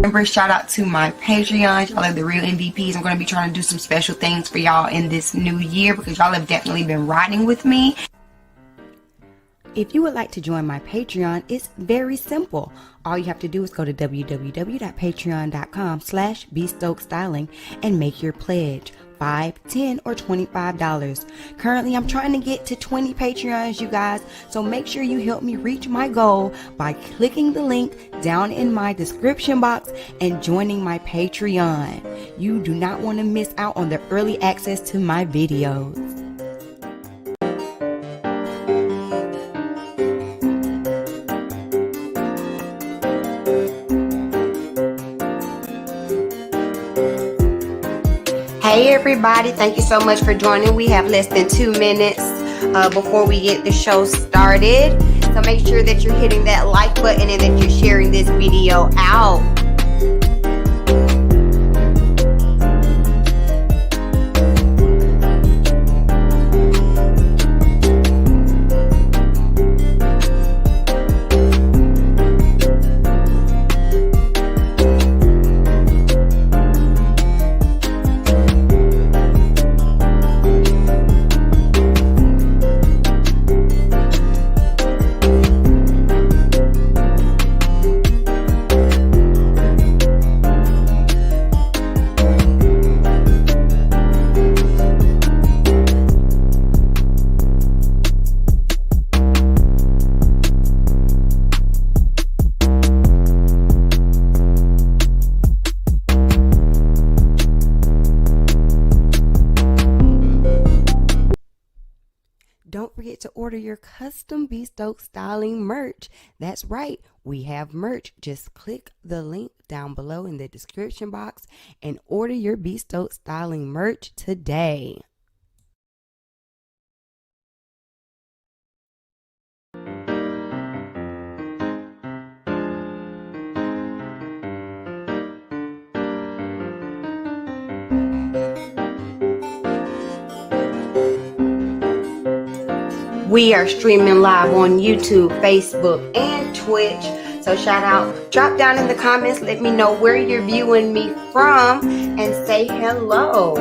Remember, shout out to my Patreon. Y'all are the real MVPs. I'm going to be trying to do some special things for y'all in this new year because y'all have definitely been riding with me. If you would like to join my Patreon, it's very simple. All you have to do is go to www.patreon.com/BStokesStyling and make your pledge. $5, $10, or $25. Currently, I'm trying to get to 20 Patreons, you guys, so make sure you help me reach my goal by clicking the link down in my description box and joining my Patreon. You do not want to miss out on the early access to my videos. Hey everybody, thank you so much for joining. We have less than 2 minutes before we get the show started. So make sure that you're hitting that like button and that you're sharing this video out. Don't forget to order your custom Bee Stokes styling merch. That's right, we have merch. Just click the link down below in the description box and order your Bee Stokes styling merch today. We are streaming live on YouTube, Facebook, and Twitch. So shout out, drop down in the comments, let me know where you're viewing me from, and say hello.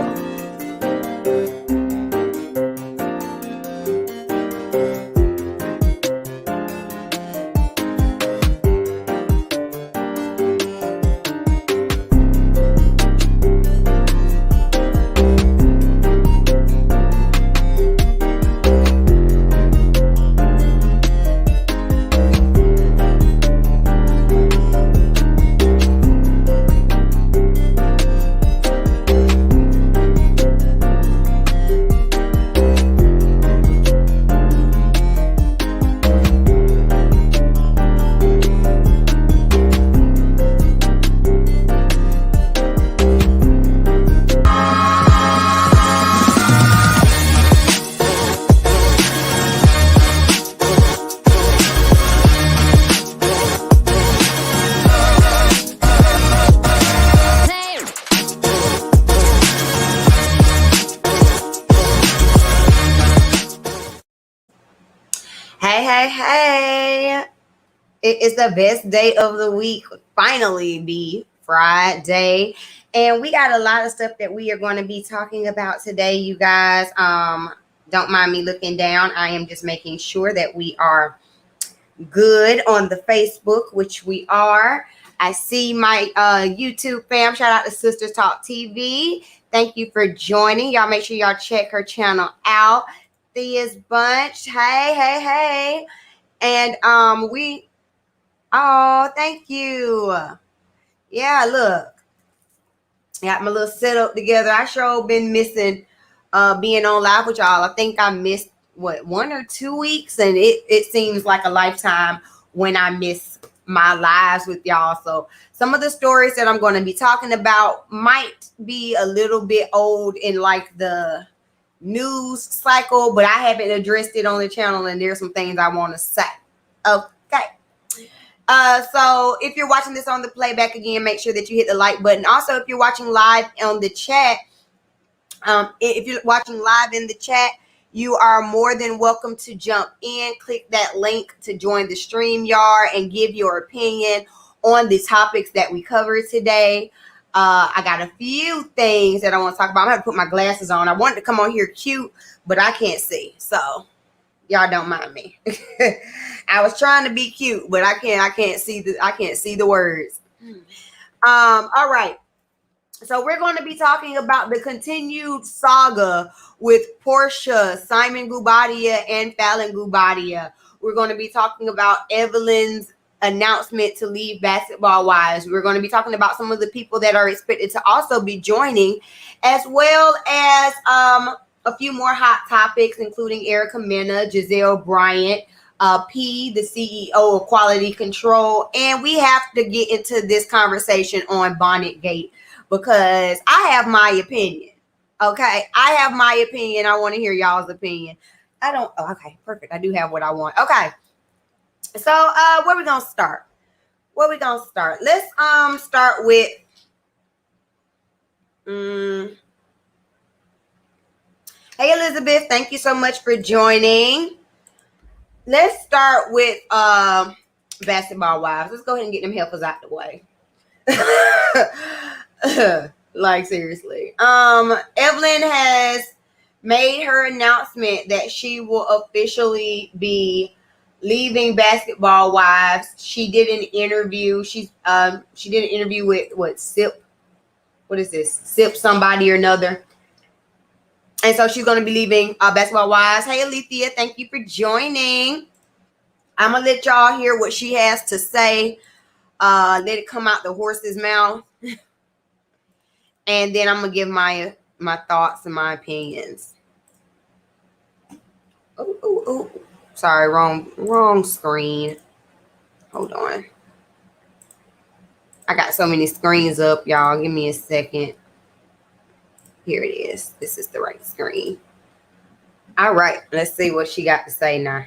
Hey, it is the best day of the week, finally, Bee Friday, and we got a lot of stuff that we are going to be talking about today, you guys. Don't mind me looking down. I am just making sure that we are good on the Facebook, which we are. I see my YouTube fam. Shout out to Sisters Talk TV. Thank you for joining. Y'all make sure y'all check her channel out. Thea's Bunch. Hey. And thank you. Yeah, look. Got my little setup together. I sure been missing being on live with y'all. I think I missed 1 or 2 weeks, and it seems like a lifetime when I miss my lives with y'all. So some of the stories that I'm going to be talking about might be a little bit old in like the news cycle, but I haven't addressed it on the channel, and there's some things I want to say. Okay. So if you're watching this on the playback again, make sure that you hit the like button. Also, if you're watching live on the chat, if you're watching live in the chat, you are more than welcome to jump in. Click that link to join the StreamYard and give your opinion on the topics that we covered today. I got a few things that I want to talk about. I'm going to put my glasses on. I wanted to come on here cute, but I can't see. So y'all don't mind me. I was trying to be cute, but I can't see the words. All right. So we're going to be talking about the continued saga with Porsha, Simon Guobadia, and Falynn Guobadia. We're going to be talking about Evelyn's announcement to leave Basketball Wives. We're going to be talking about some of the people that are expected to also be joining, as well as a few more hot topics, including Erica Mena, Giselle Bryant, P, the CEO of Quality Control. And we have to get into this conversation on Bonnet Gate, because I have my opinion. Okay, I have my opinion. I want to hear y'all's opinion. Okay, perfect. I do have what I want. Okay, so where we gonna start? Let's start with hey Elizabeth, thank you so much for joining. Let's start with Basketball Wives. Let's go ahead and get them helpers out the way. Like, seriously. Evelyn has made her announcement that she will officially be leaving Basketball Wives. She did an interview. She did an interview with Sip somebody or another. And so she's going to be leaving Basketball Wives. Hey, Alethea, thank you for joining. I'm going to let y'all hear what she has to say. Let it come out the horse's mouth. And then I'm going to give my thoughts and my opinions. Oh. Sorry, wrong screen. Hold on. I got so many screens up, y'all. Give me a second. Here it is. This is the right screen. All right. Let's see what she got to say now.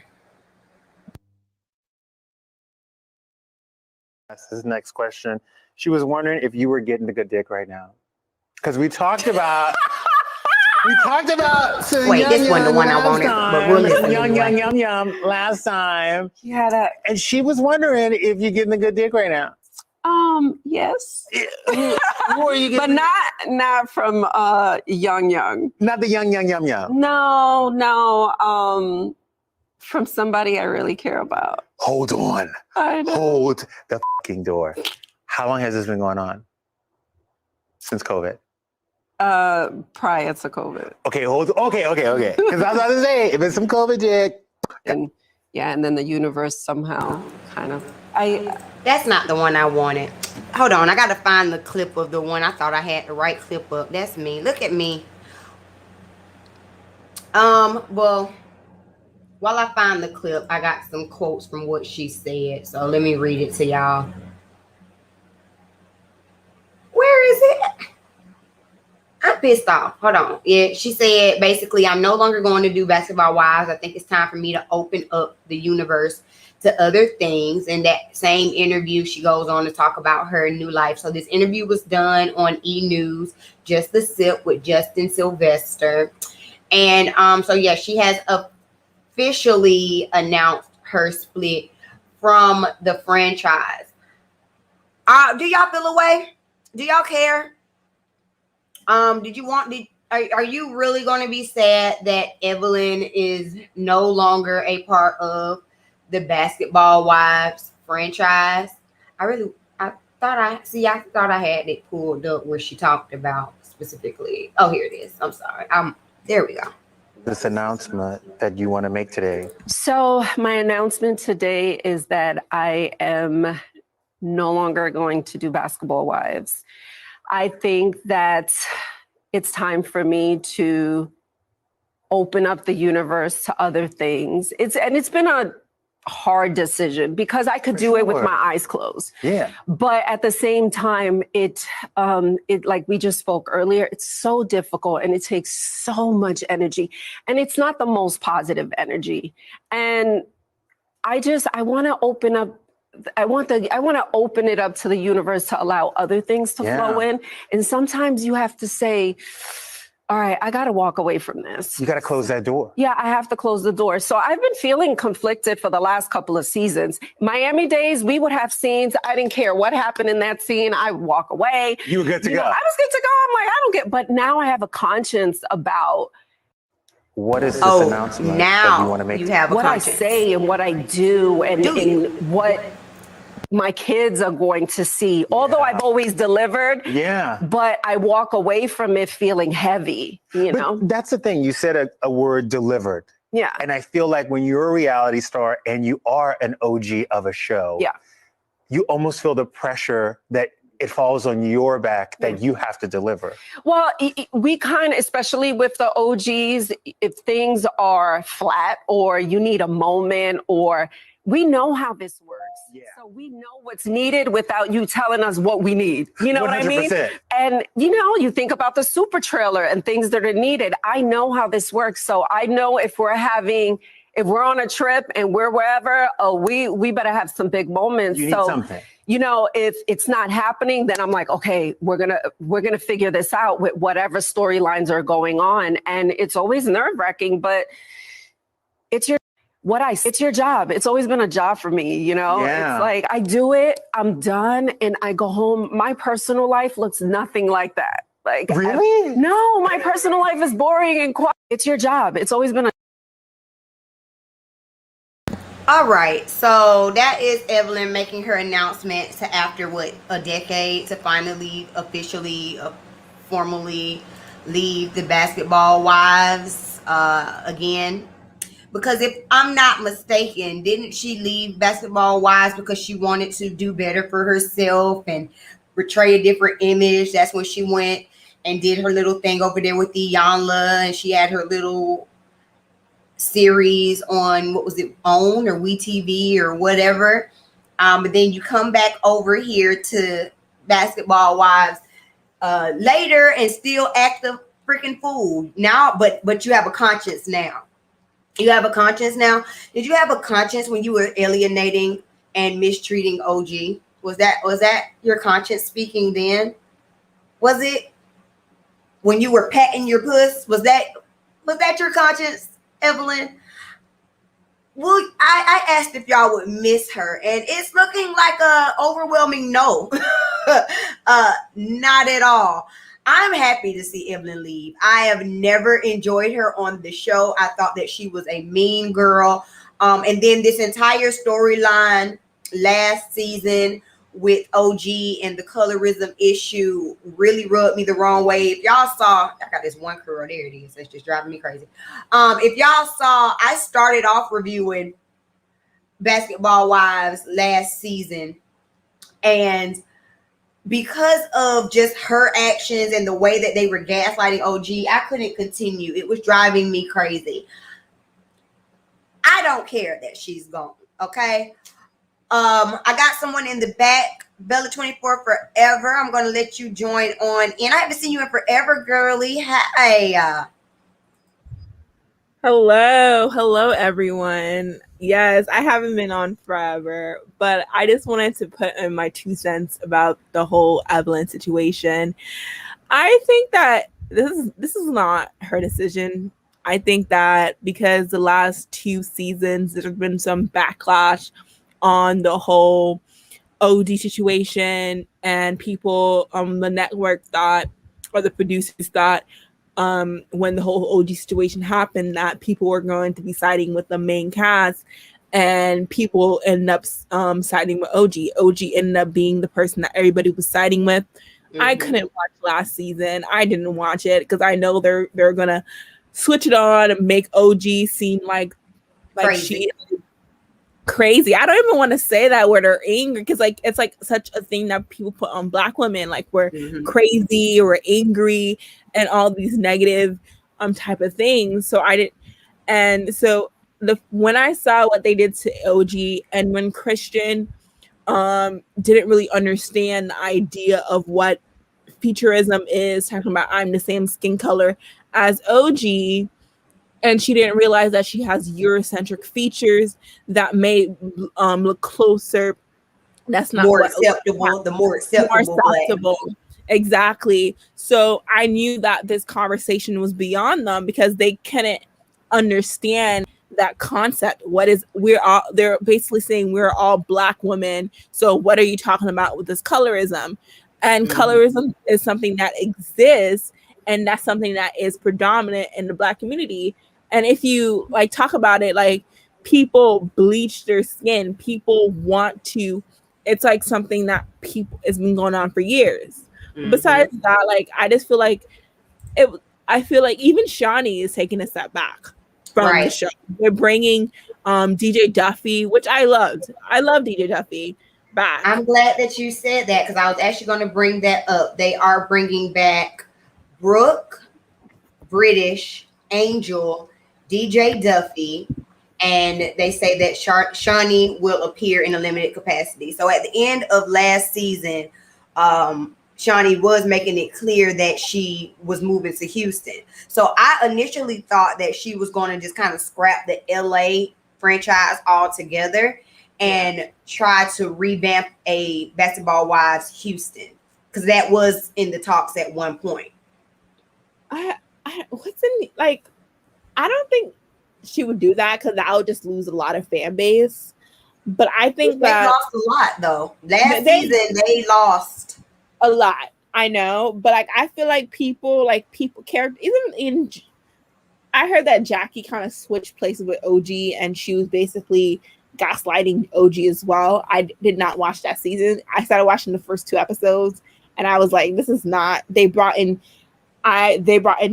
This next question. She was wondering if you were getting the good dick right now. Because we talked about... Wait, this wasn't the one I wanted, but we'll listen anyway. Yum last time. Yeah, and she was wondering if you're getting the good dick right now. Yes. Who are you getting? But not from young. Not the young. No. From somebody I really care about. Hold on. I know. Hold the fucking door. How long has this been going on? Since COVID? Prior to COVID. Okay, Okay. Because I was about to say, if it's some COVID dick. And then the universe somehow kind of... That's not the one I wanted. Hold on, I got to find the clip of the one. I thought I had the right clip up. That's me. Look at me. Well, while I find the clip, I got some quotes from what she said. So let me read it to y'all. Where is it? I'm pissed off. Hold on. Yeah, she said, basically, I'm no longer going to do Basketball Wives. I think it's time for me to open up the universe to other things. In that same interview, she goes on to talk about her new life. So this interview was done on E! News, Just the Sip with Justin Sylvester. And so, yeah, she has officially announced her split from the franchise. Do y'all feel away? Do y'all care? Are you really going to be sad that Evelyn is no longer a part of the Basketball Wives franchise? I thought I had it pulled up where she talked about specifically. Oh, here it is. I'm sorry. There we go. This announcement that you want to make today. So my announcement today is that I am no longer going to do Basketball Wives. I think that it's time for me to open up the universe to other things. It's been a hard decision because I could do it with my eyes closed. Yeah. But at the same time, it like we just spoke earlier, it's so difficult and it takes so much energy, and it's not the most positive energy. And I want to open up. I want to open it up to the universe to allow other things to flow in. And sometimes you have to say, all right, I got to walk away from this. You got to close that door. Yeah, I have to close the door. So I've been feeling conflicted for the last couple of seasons. Miami days, we would have scenes. I didn't care what happened in that scene. I would walk away. You were good to go. I was good to go. I'm like, I don't get, but now I have a conscience about what is this announcement that you want to make? You have a what conscience. I say and what I do and what my kids are going to see. Although I've always delivered, but I walk away from it feeling heavy, you know? That's the thing. You said a word, delivered. Yeah. And I feel like when you're a reality star and you are an OG of a show, you almost feel the pressure that it falls on your back that you have to deliver. Well, we kind of, especially with the OGs, if things are flat or you need a moment or we know how this works. Yeah. So we know what's needed without you telling us what we need. You know 100%. What I mean? And, you know, you think about the super trailer and things that are needed. I know how this works. So I know if we're on a trip and we're wherever, we better have some big moments. You need something. You know, if it's not happening, then I'm like, okay, we're gonna figure this out with whatever storylines are going on. And it's always nerve-wracking, but it's your job. It's always been a job for me, you know? Yeah. It's like I do it, I'm done, and I go home. My personal life looks nothing like that. Like really? No, my personal life is boring and quiet. It's your job. It's always been a All right, so that is Evelyn making her announcement to after a decade to finally officially formally leave the Basketball Wives again. Because if I'm not mistaken, didn't she leave Basketball Wives because she wanted to do better for herself and portray a different image? That's when she went and did her little thing over there with Iyanla, and she had her little series on, what was it, OWN or WeTV or whatever. But then you come back over here to Basketball Wives later and still act a freaking fool now, but you have a conscience now. You have a conscience now. Did you have a conscience when you were alienating and mistreating OG? Was that your conscience speaking then? Was it when you were patting your puss? Was that your conscience, Evelyn? Well, I asked if y'all would miss her, and it's looking like a overwhelming no. Not at all. I'm happy to see Evelyn leave. I have never enjoyed her on the show. I thought that she was a mean girl. And then this entire storyline last season with OG and the colorism issue really rubbed me the wrong way. If y'all saw, I got this one curl, there it is. It's just driving me crazy. If y'all saw, I started off reviewing Basketball Wives last season, and because of just her actions and the way that they were gaslighting OG, I couldn't continue. It was driving me crazy. I don't care that she's gone, okay? I got someone in the back, Bella24 Forever. I'm going to let you join on in. I haven't seen you in forever, girly. Hey. Hello, everyone. Yes, I haven't been on forever, but I just wanted to put in my 2 cents about the whole Evelyn situation. I think that this is not her decision. I think that because the last 2 seasons, there's been some backlash on the whole OG situation, and people on the network thought, or the producers thought, when the whole OG situation happened, that people were going to be siding with the main cast, and people ended up siding with OG. OG ended up being the person that everybody was siding with. Mm-hmm. I couldn't watch last season. I didn't watch it because I know they're gonna switch it on and make OG seem like she crazy. I don't even want to say that word, or angry, because like it's like such a thing that people put on Black women, like we're crazy or angry and all these negative type of things. So I didn't, and so when I saw what they did to OG, and when Christian didn't really understand the idea of what futurism is, talking about I'm the same skin color as OG, and she didn't realize that she has Eurocentric features that may look closer. That's not more acceptable. The more acceptable. Exactly. So I knew that this conversation was beyond them because they couldn't understand that concept. They're basically saying we're all Black women. So what are you talking about with this colorism? And colorism is something that exists, and that's something that is predominant in the Black community. And if you like talk about it, like people bleach their skin, people want to, it's like something that people has been going on for years. Besides that, like I just feel like it. I feel like even Shawnee is taking a step back from the show. They're bringing DJ Duffy, which I loved. I love DJ Duffy back. I'm glad that you said that because I was actually going to bring that up. They are bringing back Brooke, British, Angel, DJ Duffy, and they say that Shawnee will appear in a limited capacity. So at the end of last season, Shawnee was making it clear that she was moving to Houston. So I initially thought that she was going to just kind of scrap the LA franchise altogether and try to revamp a Basketball Wives Houston, because that was in the talks at one point. I don't think she would do that because that would just lose a lot of fan base. But I think they lost a lot though. Last season they lost a lot. I know, but like I feel like people care. I heard that Jackie kind of switched places with OG, and she was basically gaslighting OG as well. I did not watch that season. I started watching the first 2 episodes, and I was like, "This is not." They brought in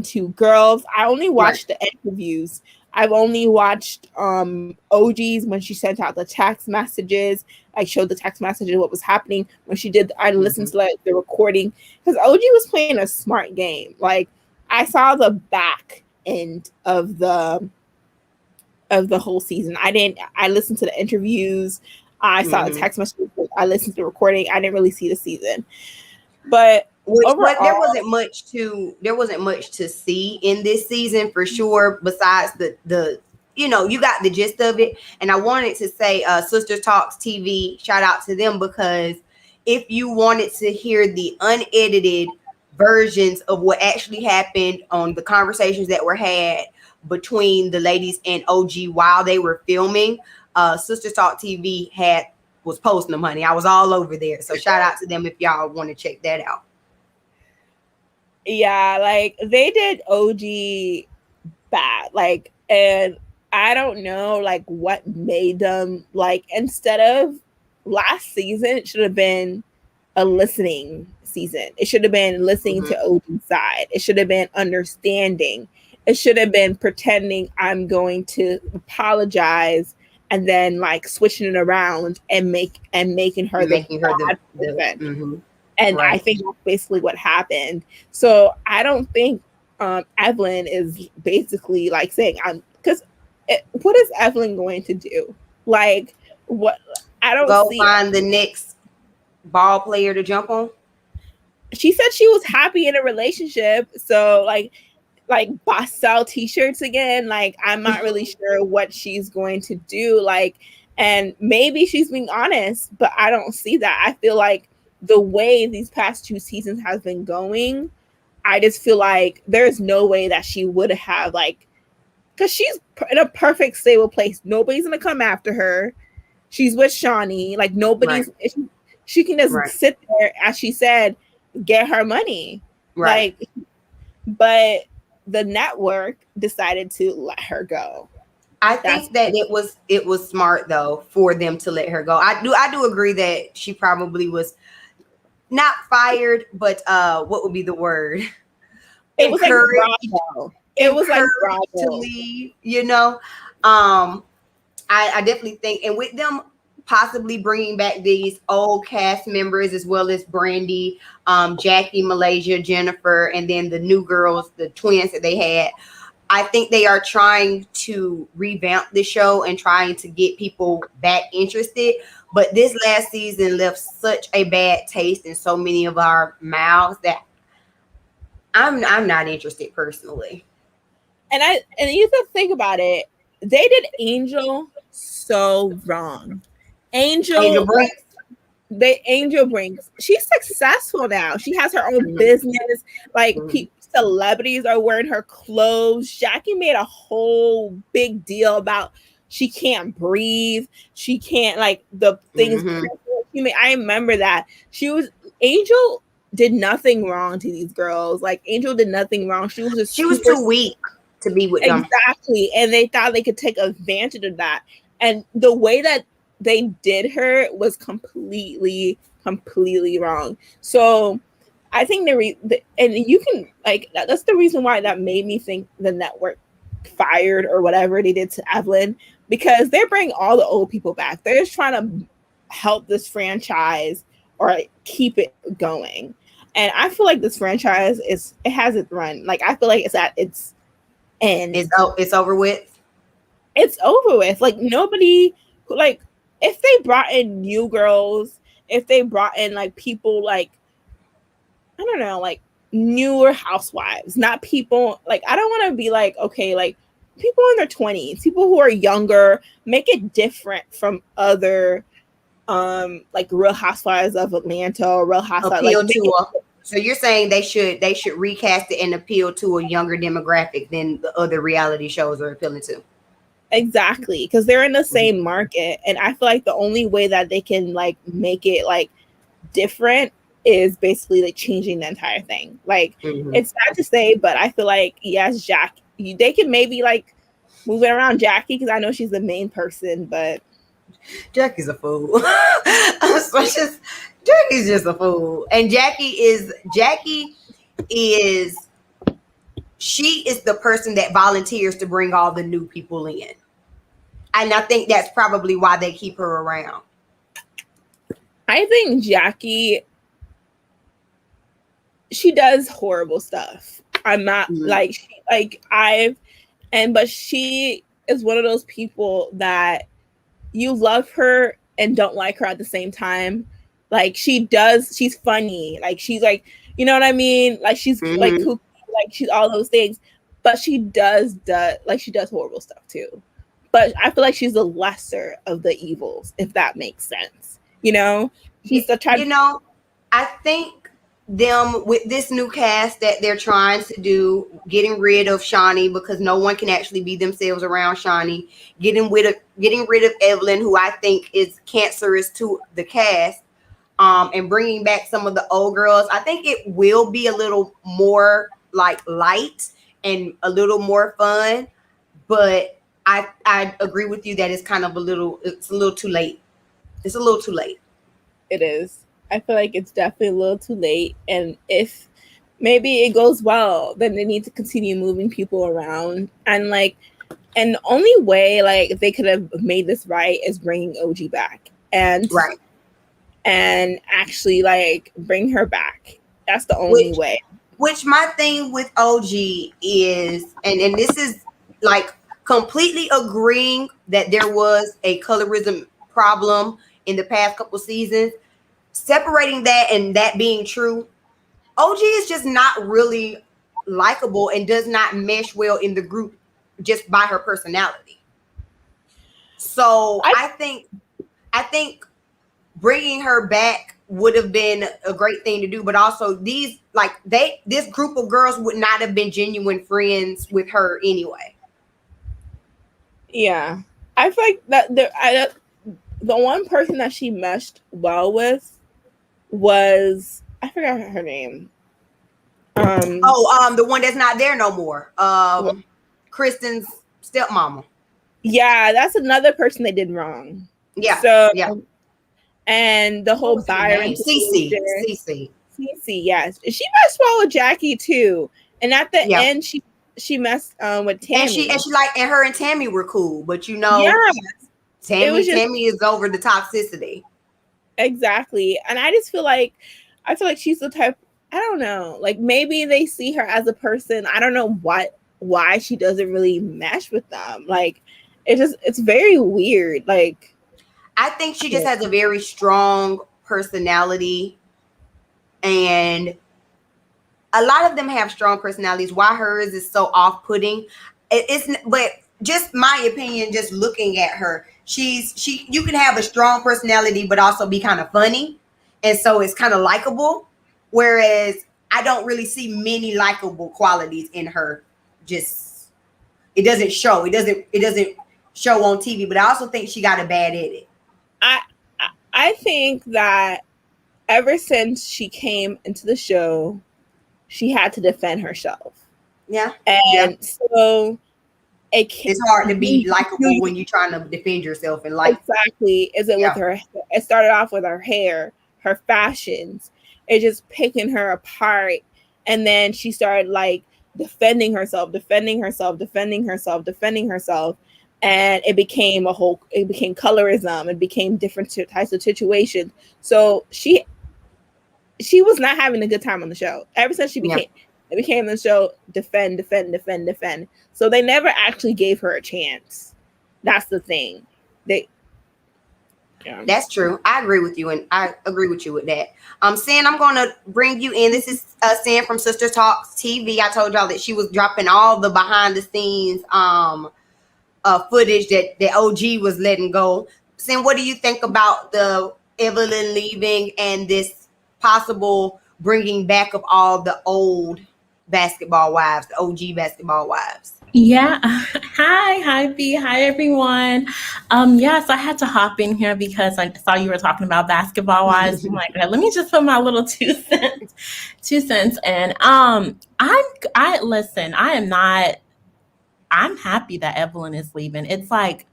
2 girls. I only watched the interviews. I've only watched OG's when she sent out the text messages. I showed the text messages what was happening when she did. I listened to like the recording because OG was playing a smart game. Like I saw the back end of the whole season. I listened to the interviews. I saw the text messages. I listened to the recording. I didn't really see the season, but overall, there wasn't much to see in this season for sure. Besides the you got the gist of it. And I wanted to say Sister Talks TV, shout out to them, because if you wanted to hear the unedited versions of what actually happened on the conversations that were had between the ladies and OG while they were filming, Sister Talk TV was posting them, honey. I was all over there. So shout out to them if y'all want to check that out. Yeah, like they did OG bad. Like, and I don't know like what made them, like, instead of last season, it should have been a listening season. It should have been listening to OG's side. It should have been understanding. It should have been pretending I'm going to apologize and then like switching it around and making her the person. And I think that's basically what happened. So I don't think Evelyn is basically like saying what is Evelyn going to do? Like what? I don't see. Find the next ball player to jump on. She said she was happy in a relationship, so like sell t-shirts again. Like I'm not really sure what she's going to do. Like, and maybe she's being honest, but I don't see that. I feel like the way these past 2 seasons has been going, I just feel like there's no way that she would have like, because she's in a perfect stable place. Nobody's gonna come after her. She's with Shawnee. Like nobody's. She can just sit there, as she said, get her money. Right. Like, but the network decided to let her go. I think that it was smart though for them to let her go. I do agree that she probably was not fired, but what would be the word? It was like bravo. It was like bravo to leave. I definitely think, and with them possibly bringing back these old cast members as well as Brandy, Jackie, Malaysia, Jennifer, and then the new girls, the twins that they had. I think they are trying to revamp the show and trying to get people back interested. But this last season left such a bad taste in so many of our mouths that I'm not interested personally. And you have to think about it. They did Angel so wrong. Angel Angel brings, she's successful now. She has her own business. Like celebrities are wearing her clothes. Jackie made a whole big deal about she can't breathe. She can't, like, the things. I remember that Angel did nothing wrong to these girls. Like, Angel did nothing wrong. She was too weak to be with them. Exactly. And they thought they could take advantage of that. And the way that they did her was completely wrong. So I think and you can, like, that's the reason why that made me think the network fired or whatever they did to Evelyn, because they bring all the old people back. They're just trying to help this franchise or keep it going. And I feel like this franchise it has its run. Like, I feel like it's at its end. It's over with. It's over with. Like, nobody, like, if they brought in new girls, if they brought in, like, people, like, I don't know, like, newer housewives, not people, like, I don't want to be like, okay, like, people in their 20s, people who are younger, make it different from other, like, Real Housewives of Atlanta or Real Housewives. So you're saying they should recast it and appeal to a younger demographic than the other reality shows are appealing to. Exactly, because they're in the same market, and I feel like the only way that they can, like, make it, like, different is basically, like, changing the entire thing. Like, it's sad to say, but I feel like, yes, they can maybe, like, move it around Jackie, because I know she's the main person, but Jackie's a fool. Jackie's just a fool, and Jackie is she is the person that volunteers to bring all the new people in. And I think that's probably why they keep her around. I think Jackie, she does horrible stuff. I'm not but she is one of those people that you love her and don't like her at the same time. Like, she's funny. Like, she's, like, you know what I mean? Like, she's like kooky, like, she's all those things, but she does horrible stuff too. But I feel like she's the lesser of the evils, if that makes sense. You know, I think them with this new cast that they're trying to do, getting rid of Shani because no one can actually be themselves around Shani, getting rid of Evelyn, who I think is cancerous to the cast, and bringing back some of the old girls. I think it will be a little more, like, light and a little more fun, but I agree with you that it's a little too late. It's a little too late. It is. I feel like it's definitely a little too late. And if maybe it goes well, then they need to continue moving people around. And, like, and the only way, like, they could have made this right is bringing OG back and actually, like, bring her back. That's the only way. Which my thing with OG is, and this is, like, completely agreeing that there was a colorism problem in the past couple seasons. Separating that and that being true, OG is just not really likable and does not mesh well in the group just by her personality. So I think bringing her back would have been a great thing to do, but also this group of girls would not have been genuine friends with her anyway. Yeah, I feel like that the one person that she meshed well with was, I forgot her name. The one that's not there no more. Kristen's stepmama. Yeah, that's another person they did wrong. Yeah. So yeah. And the whole Byron. Cece. Yes. She messed well with Jackie too. And at the end, she messed with Tammy. And her and Tammy were cool, but Tammy is over the toxicity. Exactly. And I just feel like she's the type, I don't know, like, maybe they see her as a person. I don't know why she doesn't really mesh with them. Like, it's very weird. Like, I think she just has a very strong personality, and a lot of them have strong personalities. Why hers is so off-putting? But just my opinion, just looking at her, you can have a strong personality, but also be kind of funny. and so it's kind of likable. Whereas I don't really see many likable qualities in her. Just it doesn't show. It doesn't show on TV. But I also think she got a bad edit. I think that ever since she came into the show, she had to defend herself. Yeah. And so it's hard to be likable when you're trying to defend yourself in life. Exactly. Is it with her? It started off with her hair, her fashions. It's just picking her apart. And then she started like defending herself. And it became colorism. It became different types of situations. So she was not having a good time on the show. Ever since she became the show, defend. So they never actually gave her a chance. That's the thing. That's true. I agree with you, and I agree with you with that. Sin, I'm going to bring you in. This is Sin from Sister Talks TV. I told y'all that she was dropping all the behind the scenes footage that the OG was letting go. Sin, what do you think about the Evelyn leaving and this possible bringing back of all the old basketball wives, the OG basketball wives? Yeah. Hi, Bee. Hi, everyone. Yes, I had to hop in here because I saw you were talking about basketball wives. I'm like, let me just put my little two cents in. I'm happy that Evelyn is leaving. It's like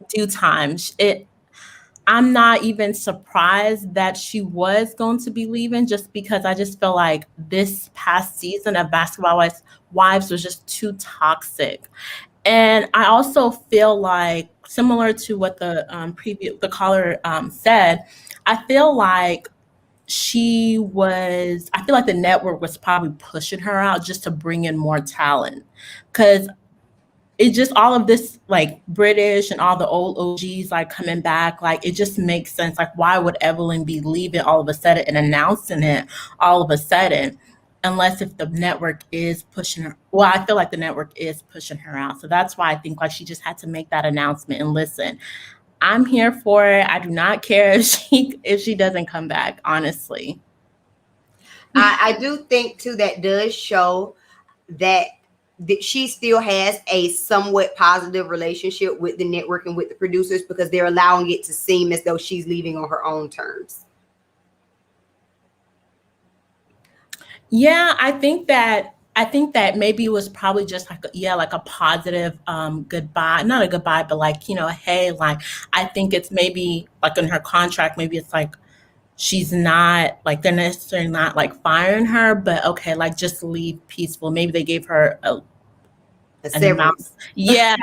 due time. I'm not even surprised that she was going to be leaving, just because I just feel like this past season of Basketball Wives was just too toxic. And I also feel like, similar to what the caller said, I feel like the network was probably pushing her out just to bring in more talent, because it just, all of this like British and all the old OGs like coming back, like it just makes sense. Like, why would Evelyn be leaving all of a sudden and announcing it all of a sudden, unless if the network is pushing her? Well, I feel like the network is pushing her out. So that's why I think like she just had to make that announcement. And listen, I'm here for it. I do not care if she doesn't come back, honestly. I do think too that does show that she still has a somewhat positive relationship with the network and with the producers, because they're allowing it to seem as though she's leaving on her own terms. Yeah, I think that maybe it was probably just like a positive goodbye, not a goodbye, but like, hey, like I think it's maybe like in her contract, maybe it's like she's not like, they're necessarily not like firing her, but okay, like just leave peaceful. Maybe they gave her a severance. Yeah.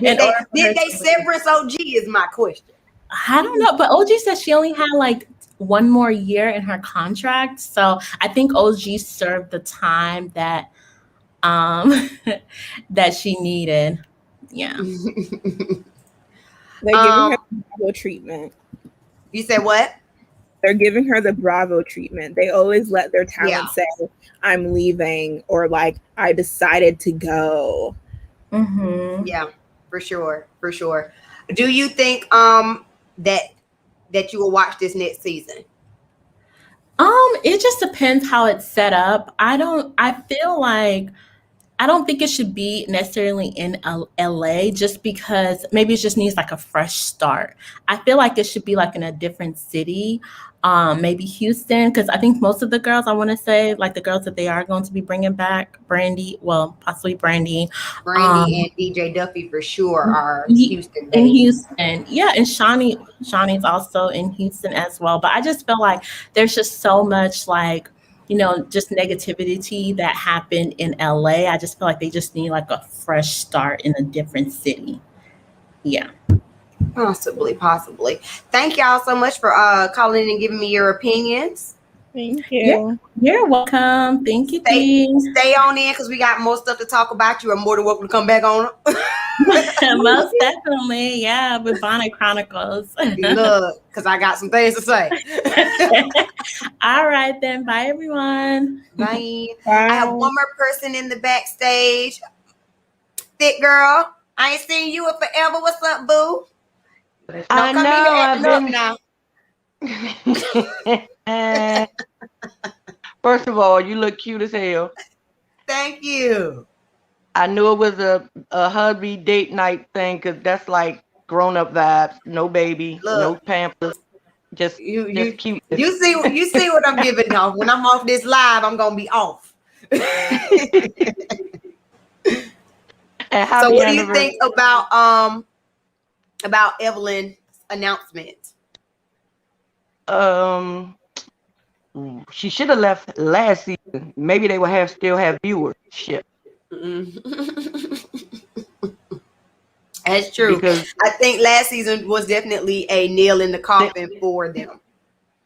Did they severance OG is my question. I don't know, but OG said she only had like one more year in her contract. So I think OG served the time that that she needed. Yeah. They're giving her the Bravo treatment. You said what? They're giving her the Bravo treatment. They always let their talent say, I'm leaving, or like, I decided to go. Mm-hmm. Yeah, for sure. Do you think that you will watch this next season? It just depends how it's set up. I feel like I don't think it should be necessarily in LA, just because maybe it just needs like a fresh start. I feel like it should be like in a different city, maybe Houston, because I think most of the girls, I want to say, like the girls that they are going to be bringing back, possibly Brandy and DJ Duffy for sure are Houston based. In Houston, yeah, and Shawnee's also in Houston as well. But I just feel like there's just so much like, just negativity that happened in LA. I just feel like they just need like a fresh start in a different city. Yeah. Possibly. Thank y'all so much for calling in and giving me your opinions. Thank you. You're welcome. Thank you. Stay on in, because we got more stuff to talk about. You are more than welcome to come back on. Most definitely. Yeah, with Bonnet Chronicles. Look, because I got some things to say. All right, then. Bye, everyone. Bye. I have one more person in the backstage. Thick girl. I ain't seen you in forever. What's up, boo? I know. First of all, you look cute as hell. Thank you. I knew it was a hubby date night thing because that's like grown up vibes. No baby, no Look, pampers, just cute. you see what I'm giving off. When I'm off this live, I'm gonna be off. And So what do you think about Evelyn's announcement? She should have left last season. Maybe they would still have viewership. That's true. Because I think last season was definitely a nail in the coffin for them.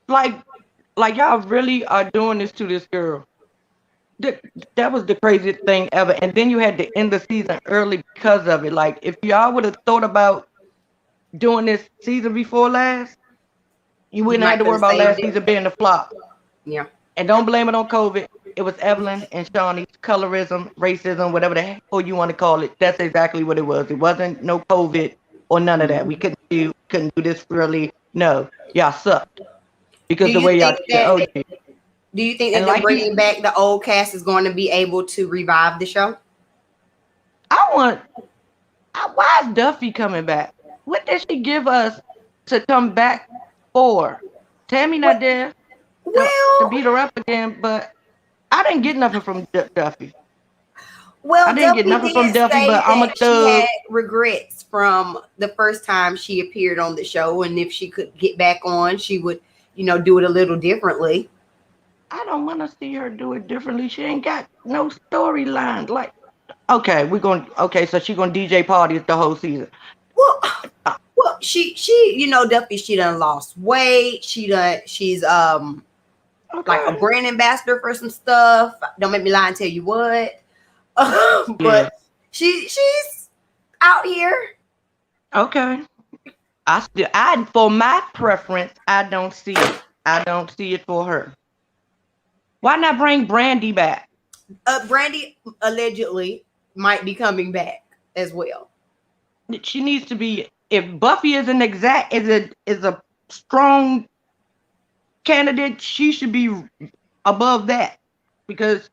Like y'all really are doing this to this girl. That was the craziest thing ever. And then you had to end the season early because of it. Like, if y'all would have thought about doing this season before last, you wouldn't have to worry about last season being a flop. Yeah. And don't blame it on COVID. It was Evelyn and Shawnee's colorism, racism, whatever the hell you want to call it. That's exactly what it was. It wasn't no COVID or none of that. We couldn't do this really. No, y'all sucked. Because the way y'all do you think that bringing back the old cast is going to be able to revive the show? Why is Duffy coming back? What did she give us to come back for? Tammy not there to beat her up again, but I didn't get nothing from Duffy. Well, I didn't get nothing from Duffy, but I'm a thug. She had regrets from the first time she appeared on the show, and if she could get back on, she would, do it a little differently. I don't want to see her do it differently. She ain't got no storyline. Like, okay, so she gonna DJ parties the whole season. Well, she Duffy, she done lost weight. She's like a brand ambassador for some stuff. Don't make me lie and tell you what. But she's out here. Okay. For my preference, I don't see it. I don't see it for her. Why not bring Brandy back? Brandy allegedly might be coming back as well. She needs to be. If Buffy is a strong candidate, she should be above that because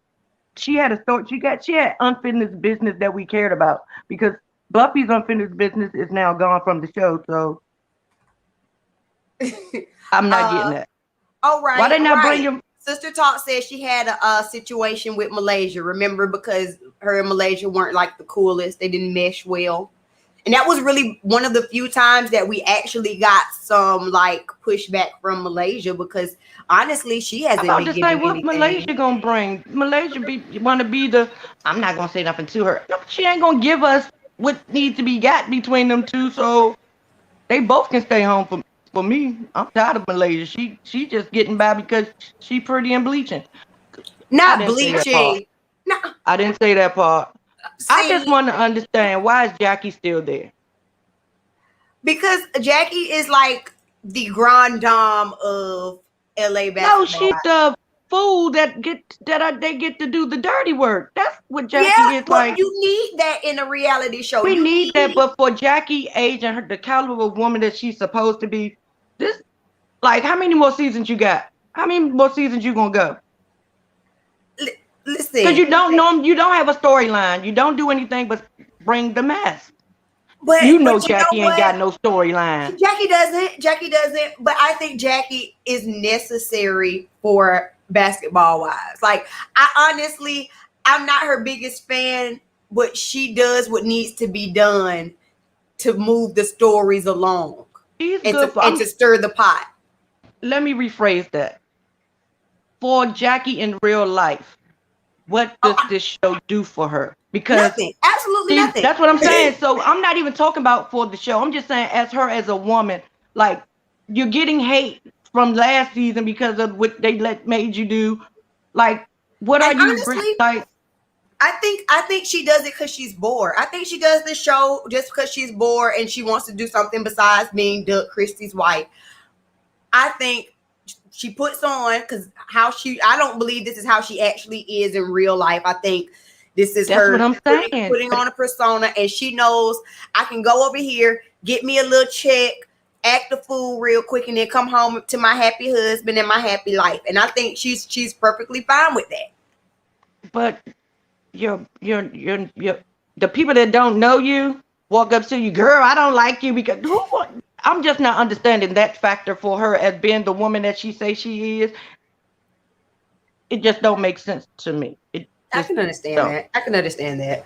she had a story. She had unfinished business that we cared about because Buffy's unfinished business is now gone from the show. So I'm not getting that. All right. Why they not bring him? Sister Talk says she had a situation with Malaysia. Remember, because her and Malaysia weren't like the coolest. They didn't mesh well. And that was really one of the few times that we actually got some like pushback from Malaysia because honestly, she hasn't been giving anything. What Malaysia gonna bring? Malaysia want to be the. I'm not gonna say nothing to her. No, she ain't gonna give us what needs to be got between them two. So they both can stay home for me. I'm tired of Malaysia. She just getting by because she pretty and bleaching. Not bleaching. No, I didn't say that part. I just want to understand, why is Jackie still there? Because Jackie is like the grand dame of LA basketball. No, she's the fool they get to do the dirty work. That's what Jackie is like. You need that in a reality show. We need that, but for Jackie age and the caliber of woman that she's supposed to be, this, like, how many more seasons you got? How many more seasons you gonna go? Listen, because you don't know, you don't have a storyline. You don't do anything but bring the mess. But Jackie ain't got no storyline. Jackie doesn't. But I think Jackie is necessary for basketball wise. Like, I'm not her biggest fan, but she does what needs to be done to move the stories along and to stir the pot. Let me rephrase that. For Jackie in real life, what does this show do for her? Because nothing. Absolutely nothing. That's what I'm saying. So I'm not even talking about for the show. I'm just saying as her as a woman, like, you're getting hate from last season because of what they made you do. Like, what are you like? I think she does it because she's bored. I think she does the show just because she's bored and she wants to do something besides being Doug Christie's wife. I think she puts on because I don't believe this is how she actually is in real life. I think this is her putting on a persona, and she knows I can go over here, get me a little check, act the fool real quick, and then come home to my happy husband and my happy life. And I think she's perfectly fine with that. But you're the people that don't know you walk up to you, girl, I don't like you because I'm just not understanding that factor for her as being the woman that she says she is. It just don't make sense to me. I can understand that. I can understand that.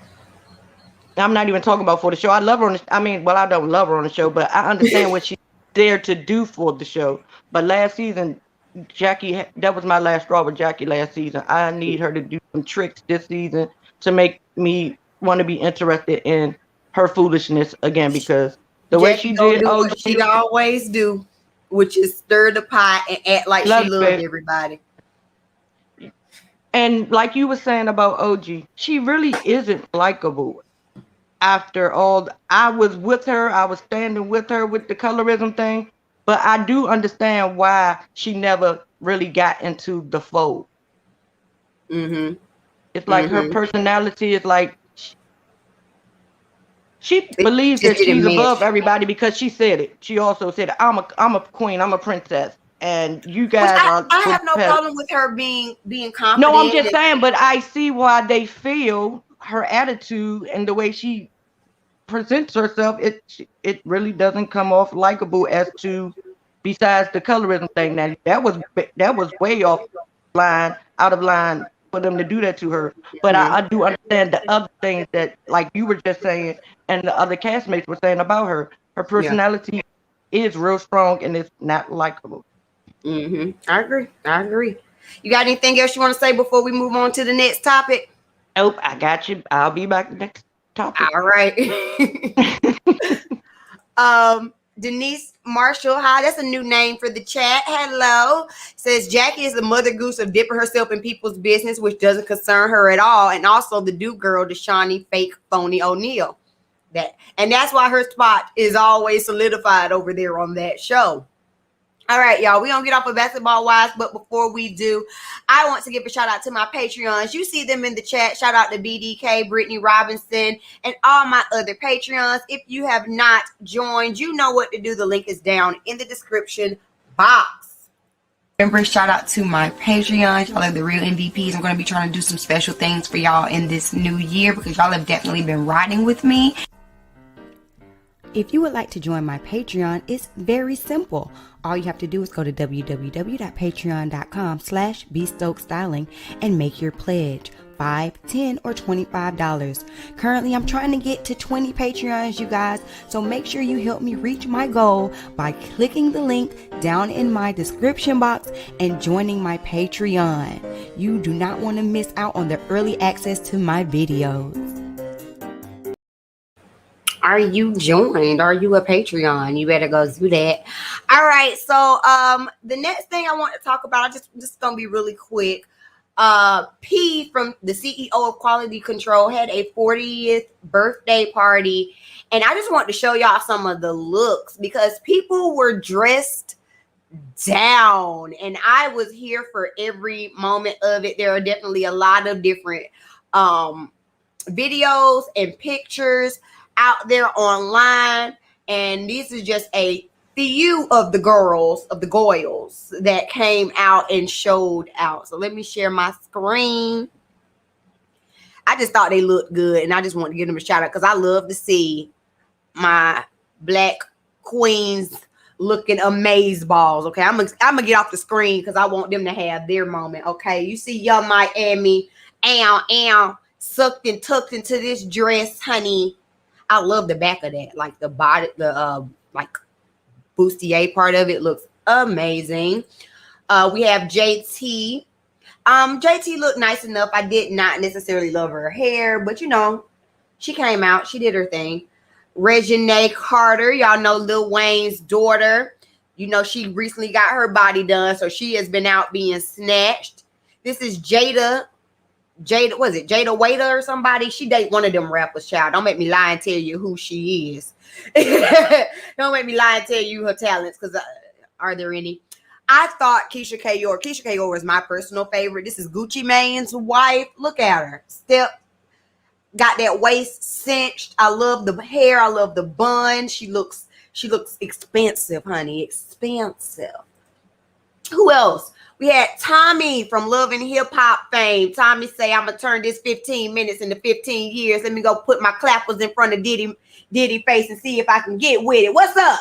I'm not even talking about for the show. I love her on the, I don't love her on the show, but I understand what she's there to do for the show. But last season, Jackie, that was my last straw with Jackie last season. I need her to do some tricks this season to make me want to be interested in her foolishness again, because the way she did, what she always do, which is stir the pot and act like she loved everybody. And like you were saying about OG, she really isn't likable. After all, I was with her, I was standing with her with the colorism thing, but I do understand why she never really got into the fold. Mm-hmm. It's like her personality is like she believes that she's above everybody because she said it. She also said, I'm a queen, I'm a princess. And you guys I have no problem with her being confident. No, I'm just saying, but I see why they feel her attitude and the way she presents herself. It really doesn't come off likable as to, besides the colorism thing. Now that was way out of line for them to do that to her. But I do understand the other things that, like you were just saying, and the other castmates were saying about her. Her personality is real strong and it's not likable. Mm-hmm. I agree. You got anything else you want to say before we move on to the next topic? Nope, I got you. I'll be back the next topic. All right. Denise Marshall, hi, that's a new name for the chat. Hello. Says Jackie is the mother goose of dipping herself in people's business, which doesn't concern her at all. And also the do girl, Deshani fake phony O'Neal. That's why her spot is always solidified over there on that show. All right, y'all, we're going to get off of Basketball Wives, but before we do, I want to give a shout out to my Patreons. You see them in the chat. Shout out to BDK, Brittany Robinson, and all my other Patreons. If you have not joined, you know what to do. The link is down in the description box. Remember, shout out to my Patreons. Y'all are the real MVPs. I'm going to be trying to do some special things for y'all in this new year because y'all have definitely been riding with me. If you would like to join my Patreon, it's very simple. All you have to do is go to www.patreon.com/BStokesStyling and make your pledge. $5, $10, or $25. Currently, I'm trying to get to 20 Patreons, you guys, so make sure you help me reach my goal by clicking the link down in my description box and joining my Patreon. You do not want to miss out on the early access to my videos. Are you joined? Are you a Patreon? You better go do that. All right. So the next thing I want to talk about, just gonna be really quick. P from the CEO of Quality Control had a 40th birthday party, and I just want to show y'all some of the looks because people were dressed down, and I was here for every moment of it. There are definitely a lot of different videos and pictures out there online, and this is just a few of the girls of the Goyles that came out and showed out. So let me share my screen. I just thought they looked good, and I just want to give them a shout out because I love to see my black queens looking amaze balls. Okay, I'm gonna get off the screen because I want them to have their moment. Okay, you see Young Miami, sucked and tucked into this dress, honey. I love the back of that, like the body, the like bustier part of it looks amazing. We have JT. JT looked nice enough. I did not necessarily love her hair, but you know, she came out, she did her thing. Reginae Carter, y'all know Lil Wayne's daughter. You know, she recently got her body done, so she has been out being snatched. This is Jada, was it Jada Waiter or somebody? She date one of them rappers, child. Don't make me lie and tell you who she is. Don't make me lie and tell you her talents, because are there any? I thought Keisha Kayor was my personal favorite. This is Gucci Mane's wife. Look at her. Got that waist cinched. I love the hair. I love the bun. She looks She looks expensive, honey. Expensive. Who else? We had Tommy from Love and Hip Hop fame. Tommy say, I'm going to turn this 15 minutes into 15 years. Let me go put my clappers in front of Diddy face and see if I can get with it. What's up?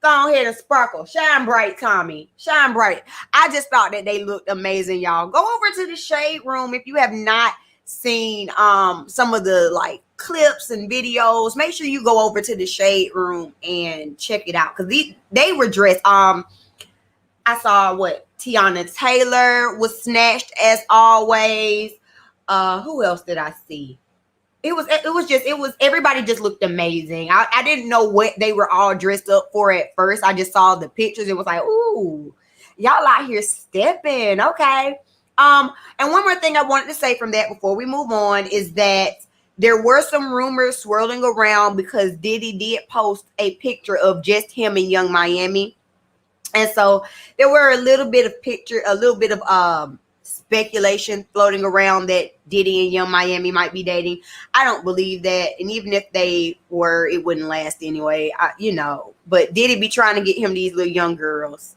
Go ahead and sparkle. Shine bright, Tommy. Shine bright. I just thought that they looked amazing, y'all. Go over to the Shade Room if you have not seen some of the like clips and videos. Make sure you go over to the Shade Room and check it out, because they were dressed. I saw what Tiana Taylor was snatched as always. Who else did I see? It was everybody just looked amazing. I didn't know what they were all dressed up for at first. I just saw the pictures and was like, ooh, y'all out here stepping. Okay. And one more thing I wanted to say from that before we move on is that there were some rumors swirling around because Diddy did post a picture of just him and Young Miami. And so there were a little bit of speculation floating around that Diddy and Young Miami might be dating. I don't believe that. And even if they were, it wouldn't last anyway, but Diddy be trying to get him these little young girls.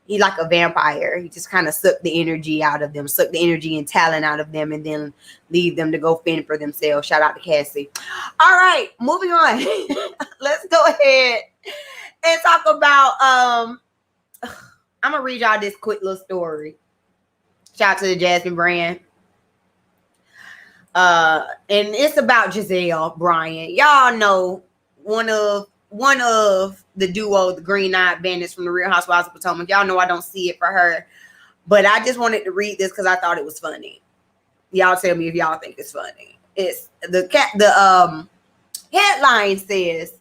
He like a vampire. He just kind of suck the energy out of them, suck the energy and talent out of them, and then leave them to go fend for themselves. Shout out to Cassie. All right, moving on. Let's go ahead and talk about, I'm going to read y'all this quick little story. Shout out to the Jasmine brand. And it's about Giselle Bryant. Y'all know one of the duo, the Green Eyed Bandits from the Real Housewives of Potomac. Y'all know I don't see it for her, but I just wanted to read this because I thought it was funny. Y'all tell me if y'all think it's funny. It's the headline says,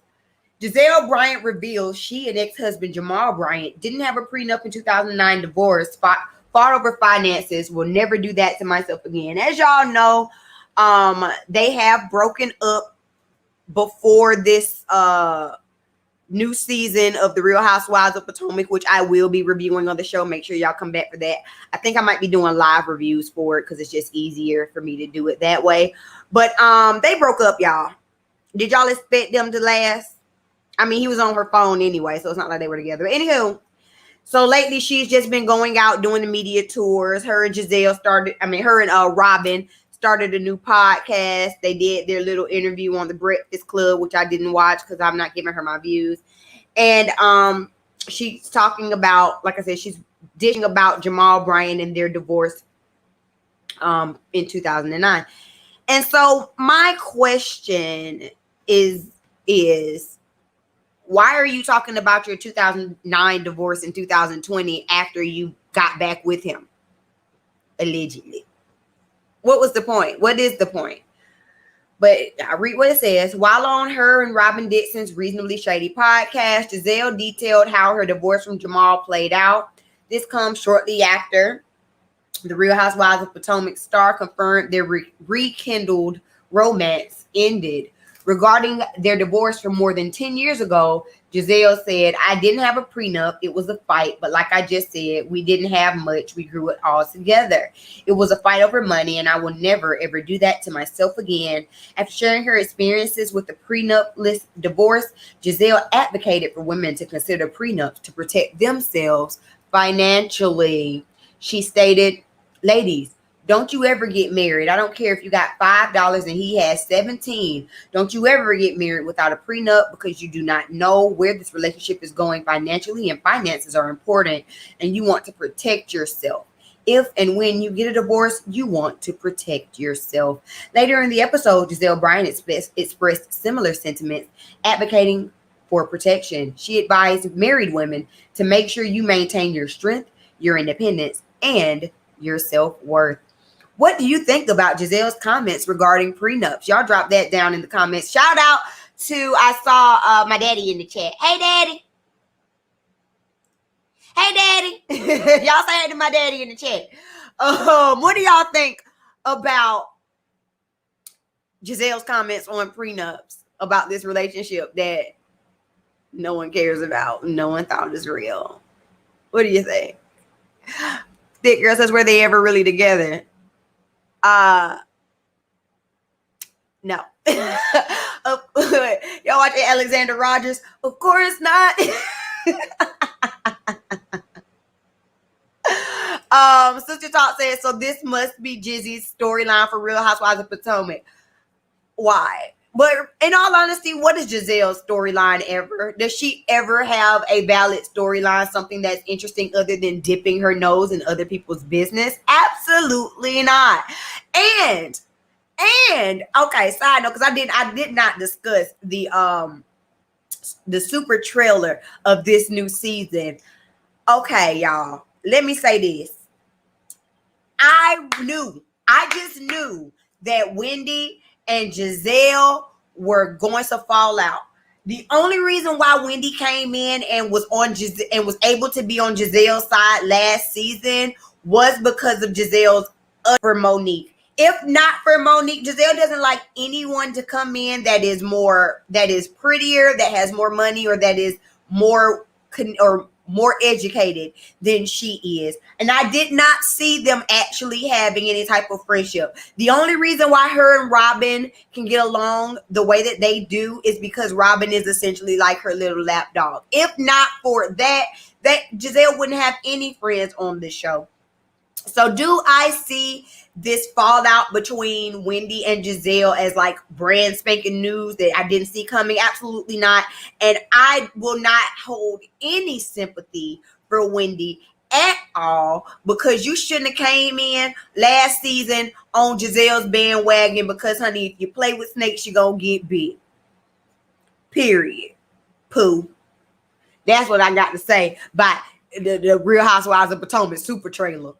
Giselle Bryant reveals she and ex-husband Jamal Bryant didn't have a prenup in 2009 divorce, fought over finances. Will never do that to myself again. As y'all know, they have broken up before this new season of the Real Housewives of Potomac, which I will be reviewing on the show. Make sure y'all come back for that. I think I might be doing live reviews for it because it's just easier for me to do it that way. But they broke up, y'all. Did y'all expect them to last? I mean, he was on her phone anyway, so it's not like they were together. But anywho, so lately she's just been going out doing the media tours. Her and Robin started a new podcast. They did their little interview on the Breakfast Club, which I didn't watch because I'm not giving her my views. And she's talking about, like I said, she's dishing about Jamal Bryant and their divorce in 2009. And so my question is why are you talking about your 2009 divorce in 2020 after you got back with him? Allegedly. What was the point? What is the point? But I read what it says. While on her and Robin Dixon's Reasonably Shady podcast, Giselle detailed how her divorce from Jamal played out. This comes shortly after the Real Housewives of Potomac star confirmed their rekindled romance ended. Regarding their divorce from more than 10 years ago, Giselle said, I didn't have a prenup. It was a fight. But like I just said, we didn't have much. We grew it all together. It was a fight over money, and I will never, ever do that to myself again. After sharing her experiences with the prenup-less divorce, Giselle advocated for women to consider prenups to protect themselves financially. She stated, ladies, don't you ever get married. I don't care if you got $5 and he has 17. Don't you ever get married without a prenup, because you do not know where this relationship is going financially, and finances are important, and you want to protect yourself. If and when you get a divorce, you want to protect yourself. Later in the episode, Giselle Bryant expressed similar sentiments, advocating for protection. She advised married women to make sure you maintain your strength, your independence, and your self-worth. What do you think about Giselle's comments regarding prenups? Y'all drop that down in the comments. Shout out to, I saw my daddy in the chat. Hey, daddy. Hey, daddy. Y'all say hey to my daddy in the chat. What do y'all think about Giselle's comments on prenups, about this relationship that no one cares about, no one thought is real? What do you think? Thick Girl says, were they ever really together? No. Y'all watching Alexander Rogers? Of course not. Sister Talk says, so this must be Jizzy's storyline for Real Housewives of Potomac. Why? But in all honesty, what is Giselle's storyline ever? Does she ever have a valid storyline, something that's interesting other than dipping her nose in other people's business? Absolutely not. And okay, side note, because I did not discuss the super trailer of this new season. Okay, y'all, let me say this. I just knew that Wendy and Giselle were going to fall out. The only reason why Wendy came in and was able to be on Giselle's side last season was because of Giselle's for Monique. If not for Monique, Giselle doesn't like anyone to come in that is prettier, that has more money, or that is more educated than she is. And I did not see them actually having any type of friendship. The only reason why her and Robin can get along the way that they do is because Robin is essentially like her little lap dog. If not for that Giselle wouldn't have any friends on this show. So do I see this fallout between Wendy and Giselle as like brand spanking news that I didn't see coming? Absolutely not. And I will not hold any sympathy for Wendy at all, because you shouldn't have came in last season on Giselle's bandwagon, because honey, if you play with snakes, you're gonna get bit. Period. Pooh. That's what I got to say about the Real Housewives of Potomac super trailer.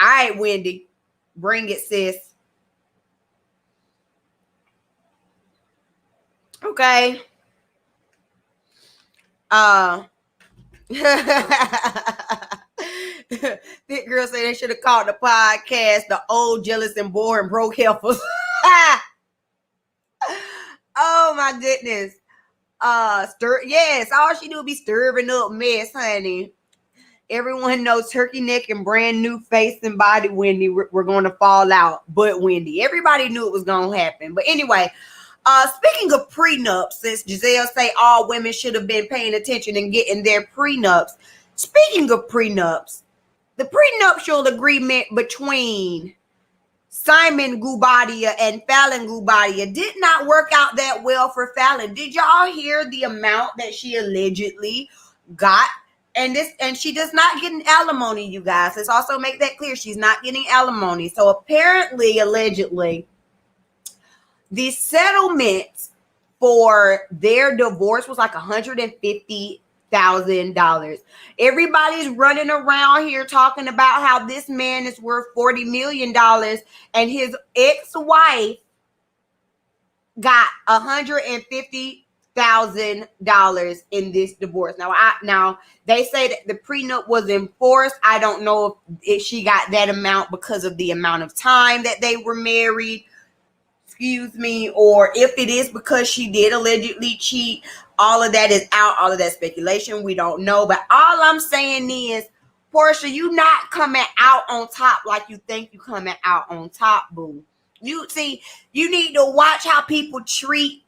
All right, Wendy, bring it, sis. Okay. Thick girl say they should have called the podcast "The Old Jealous and Boring Broke Heifers." Oh my goodness. Yes, all she do be stirring up mess, honey. Everyone knows Turkey Neck and brand new face and body Wendy we're going to fall out, but Wendy. Everybody knew it was going to happen. But anyway, speaking of prenups, since Giselle say all women should have been paying attention and getting their prenups. Speaking of prenups, the prenuptial agreement between Simon Guobadia and Falynn Guobadia did not work out that well for Falynn. Did y'all hear the amount that she allegedly got? And she does not get an alimony, you guys. Let's also make that clear. She's not getting alimony. So apparently, allegedly, the settlement for their divorce was like $150,000. Everybody's running around here talking about how this man is worth $40 million and his ex-wife got $150,000 in this divorce. Now they say that the prenup was enforced. I don't know if she got that amount because of the amount of time that they were married, or if it is because she did allegedly cheat. All of that is out. All of that speculation. We don't know. But all I'm saying is, Porsha, you not coming out on top like you think you coming out on top, boo. You need to watch how people treat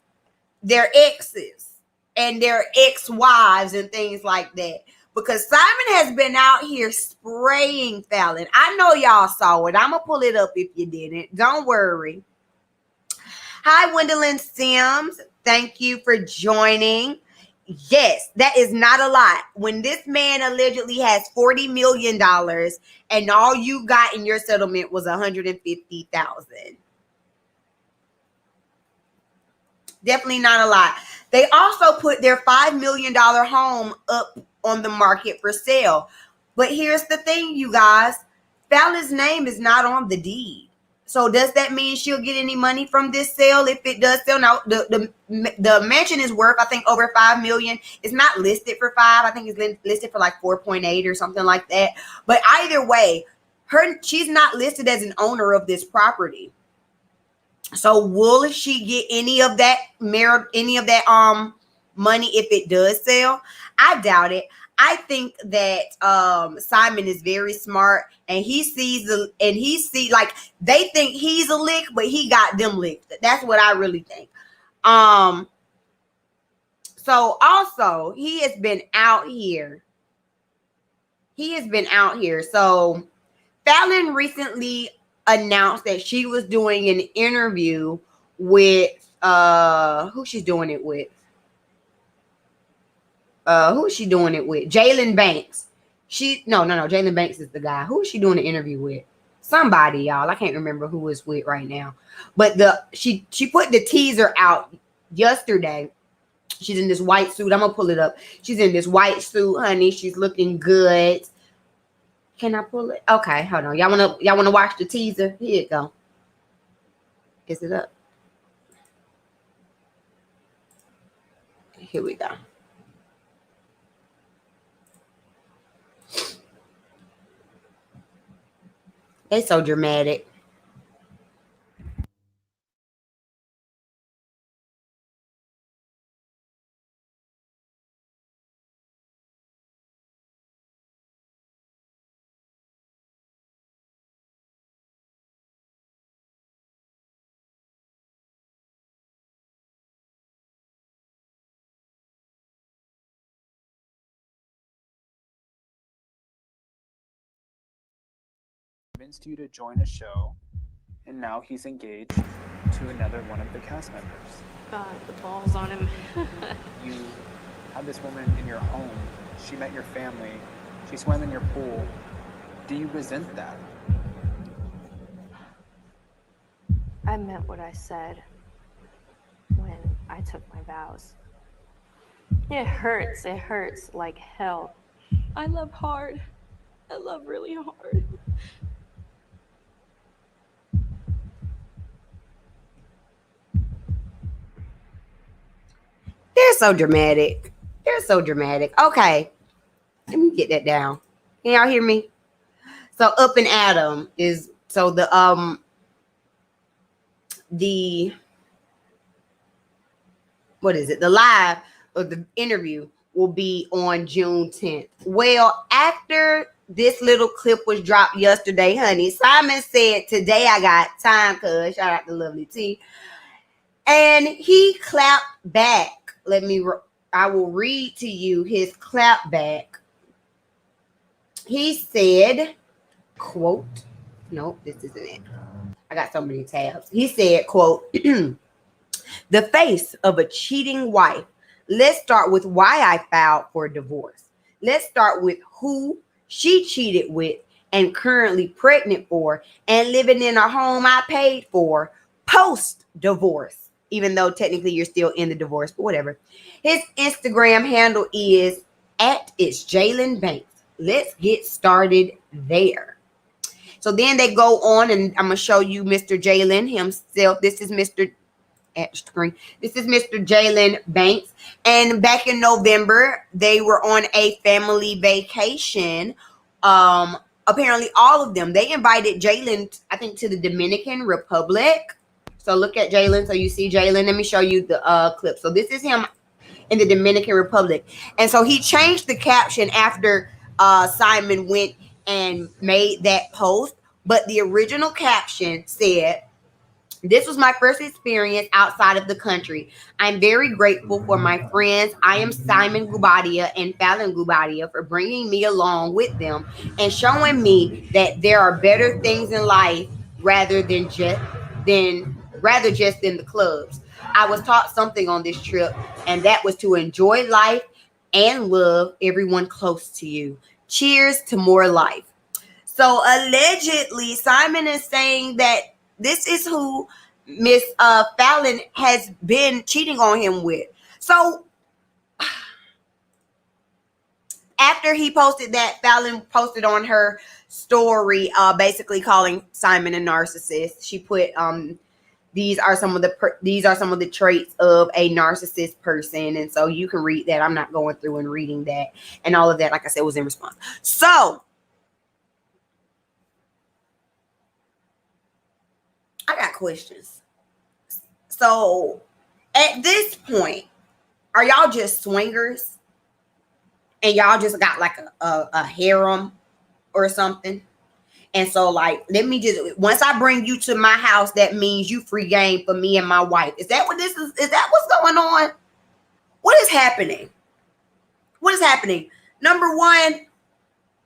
their exes and their ex-wives and things like that, because Simon has been out here spraying Falynn. I know y'all saw it. I'm gonna pull it up if you didn't. Don't worry. Hi, Gwendolyn Sims. Thank you for joining. Yes, that is not a lot. When this man allegedly has $40 million and all you got in your settlement was $150,000. Definitely not a lot. They also put their $5 million home up on the market for sale. But here's the thing, you guys. Falynn's name is not on the deed. So does that mean she'll get any money from this sale if it does sell? Now, the mansion is worth, I think, over $5 million. It's not listed for $5. I think it's listed for like 4.8 or something like that. But either way, she's not listed as an owner of this property. So will she get any of that money if it does sell? I doubt it. I think that Simon is very smart, and he sees like they think he's a lick, but he got them licked. That's what I really think. So also he has been out here. So Falynn recently announced that she was doing an interview with who she's doing it with. Who is she doing it with? Jalen Banks. No. Jalen Banks is the guy. Who is she doing the interview with? Somebody, y'all. I can't remember who it's with right now. But she put the teaser out yesterday. She's in this white suit. I'm gonna pull it up. She's in this white suit, honey. She's looking good. Can I pull it? Okay, hold on. Y'all wanna watch the teaser? Here it go. Is it up? Here we go. They so dramatic. Convinced you to join a show, and now he's engaged to another one of the cast members. The balls on him. You had this woman in your home. She met your family. She swam in your pool. Do you resent that? I meant what I said when I took my vows. It hurts like hell. I love hard. I love really hard. They're so dramatic. Okay. Let me get that down. Can y'all hear me? So Up and Adam is the what is it? The live of the interview will be on June 10th. Well, after this little clip was dropped yesterday, honey, Simon said, "Today I got time, cuz." Shout out to Lovely T. And he clapped back. I will read to you his clap back. He said, quote, nope, this isn't it. I got so many tabs. He said, quote, "The face of a cheating wife. Let's start with why I filed for divorce. Let's start with who she cheated with and currently pregnant for and living in a home I paid for post-divorce, even though technically you're still in the divorce, but whatever. His Instagram handle is @itsJalen Banks. Let's get started there." So then they go on, and I'm going to show you Mr. Jalen himself. This is Mr. Jalen Banks. And back in November, they were on a family vacation. Apparently, all of them. They invited Jalen, I think, to the Dominican Republic. So look at Jalen. So you see Jalen. Let me show you the clip. So this is him in the Dominican Republic. And so he changed the caption after Simon went and made that post. But the original caption said, "This was my first experience outside of the country. I'm very grateful for my friends. I am Simon Gubadia and Falynn Gubadia for bringing me along with them and showing me that there are better things in life rather just than the clubs. I was taught something on this trip, and that was to enjoy life and love everyone close to you. Cheers to more life." So allegedly, Simon is saying that this is who Miss Falynn has been cheating on him with. So after he posted that, Falynn posted on her story, basically calling Simon a narcissist. She put, these are some of the traits of a narcissist person, and so you can read that. I'm not going through and reading that, and all of that, like I said, was in response. So I got questions. So at this point, are y'all just swingers? and y'all just got like a harem or something. And so, like, let me just, once I bring you to my house, that means you free game for me and my wife. Is that what this is? Is that what's going on? What is happening? What is happening? Number one,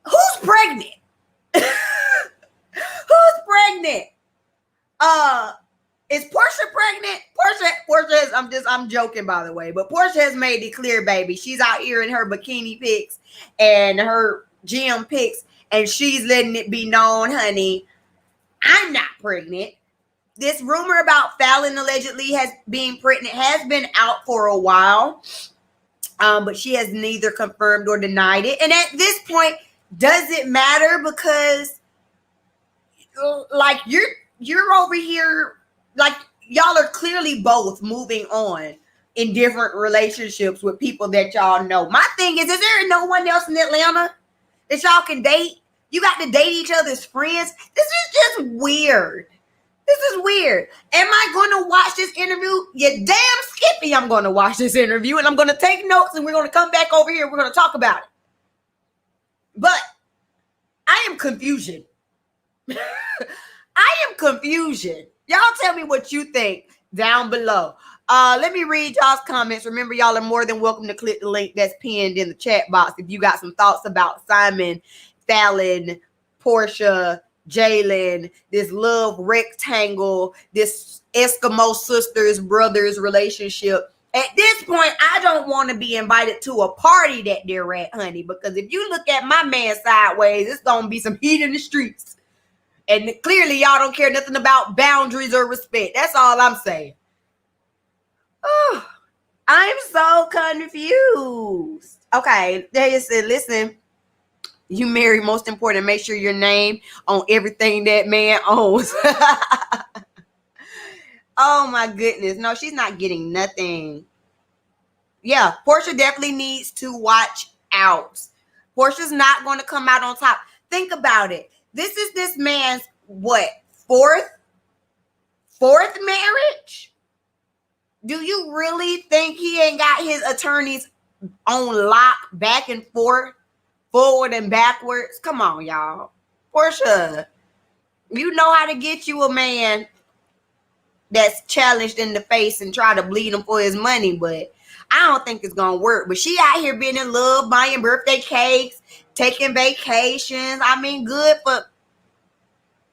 who's pregnant? Who's pregnant? Is Porsha pregnant? Porsha is, I'm joking, by the way, but Porsha has made it clear, baby. She's out here in her bikini pics and her gym pics, and she's letting it be known, honey, I'm not pregnant. This rumor about Falynn allegedly being pregnant has been out for a while, but she has neither confirmed or denied it. And at this point, does it matter? Because, like, you're over here, like, y'all are clearly both moving on in different relationships with people that y'all know. My thing is there no one else in Atlanta that y'all can date? You got to date each other's friends? This is just weird. This is weird. Am I going to watch this interview? You damn skippy, I'm going to watch this interview, and I'm going to take notes, and we're going to come back over here. We're going to talk about it. But I am confusion. I am confusion. Y'all tell me what you think down below. Let me read y'all's comments. Remember, y'all are more than welcome to click the link that's pinned in the chat box if you got some thoughts about Simon, Falynn, Porsha, Jalen, this love rectangle, this Eskimo sisters, brothers relationship. At this point, I don't want to be invited to a party that they're at, honey, because if you look at my man sideways, it's going to be some heat in the streets. And clearly, y'all don't care nothing about boundaries or respect. That's all I'm saying. Oh, I'm so confused. Okay, they said, listen, you marry, most important, make sure your name on everything that man owns. Oh, my goodness. No, she's not getting nothing. Yeah, Porsha definitely needs to watch out. Porsha's not going to come out on top. Think about it. This is this man's, what, fourth marriage? Do you really think he ain't got his attorneys on lock, back and forth, forward and backwards? Come on, y'all. Porsha, you know how to get you a man that's challenged in the face and try to bleed him for his money, but I don't think it's going to work. But she out here being in love, buying birthday cakes, taking vacations. I mean, good for...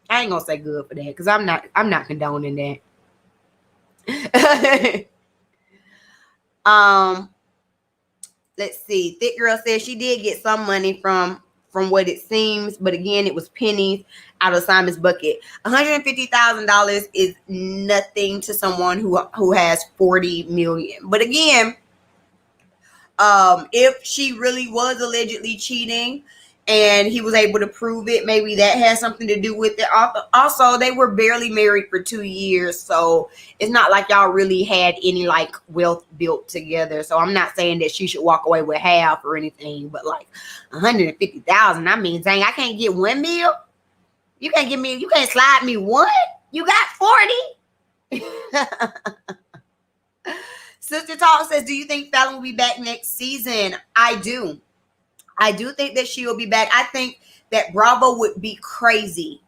I ain't gonna say good for that because I'm not condoning that. Let's see. Thick Girl says she did get some money from what it seems, but again, it was pennies out of Simon's bucket. $150,000 is nothing to someone who has 40 million. But again, if she really was allegedly cheating and he was able to prove it, maybe that has something to do with it. Also, they were barely married for 2 years, so it's not like y'all really had any like wealth built together. So I'm not saying that she should walk away with half or anything, but like $150,000, I mean, dang, I can't get 1 mil. You can't slide me one. You got 40. Sister Talk says, do you think Falynn will be back next season? I do think that she will be back. I think that Bravo would be crazy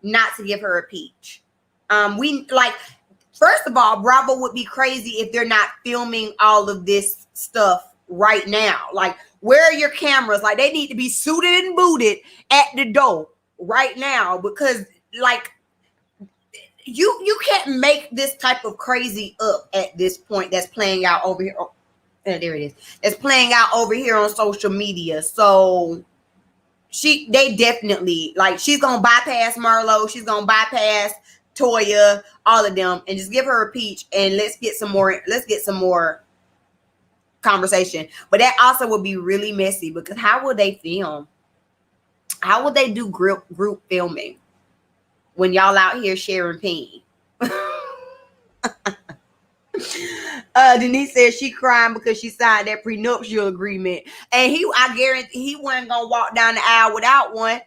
not to give her a peach. First of all, Bravo would be crazy if they're not filming all of this stuff right now. Like, where are your cameras? Like, they need to be suited and booted at the door right now, because like you can't make this type of crazy up at this point that's playing out over here. There it is. It's playing out over here on social media. So they definitely, like, she's gonna bypass Marlo, she's gonna bypass Toya, all of them, and just give her a peach and let's get some more conversation. But that also would be really messy, because how would they film? How would they do group filming when y'all out here sharing peen? Denise says she crying because she signed that prenuptial agreement, and I guarantee he wasn't gonna walk down the aisle without one.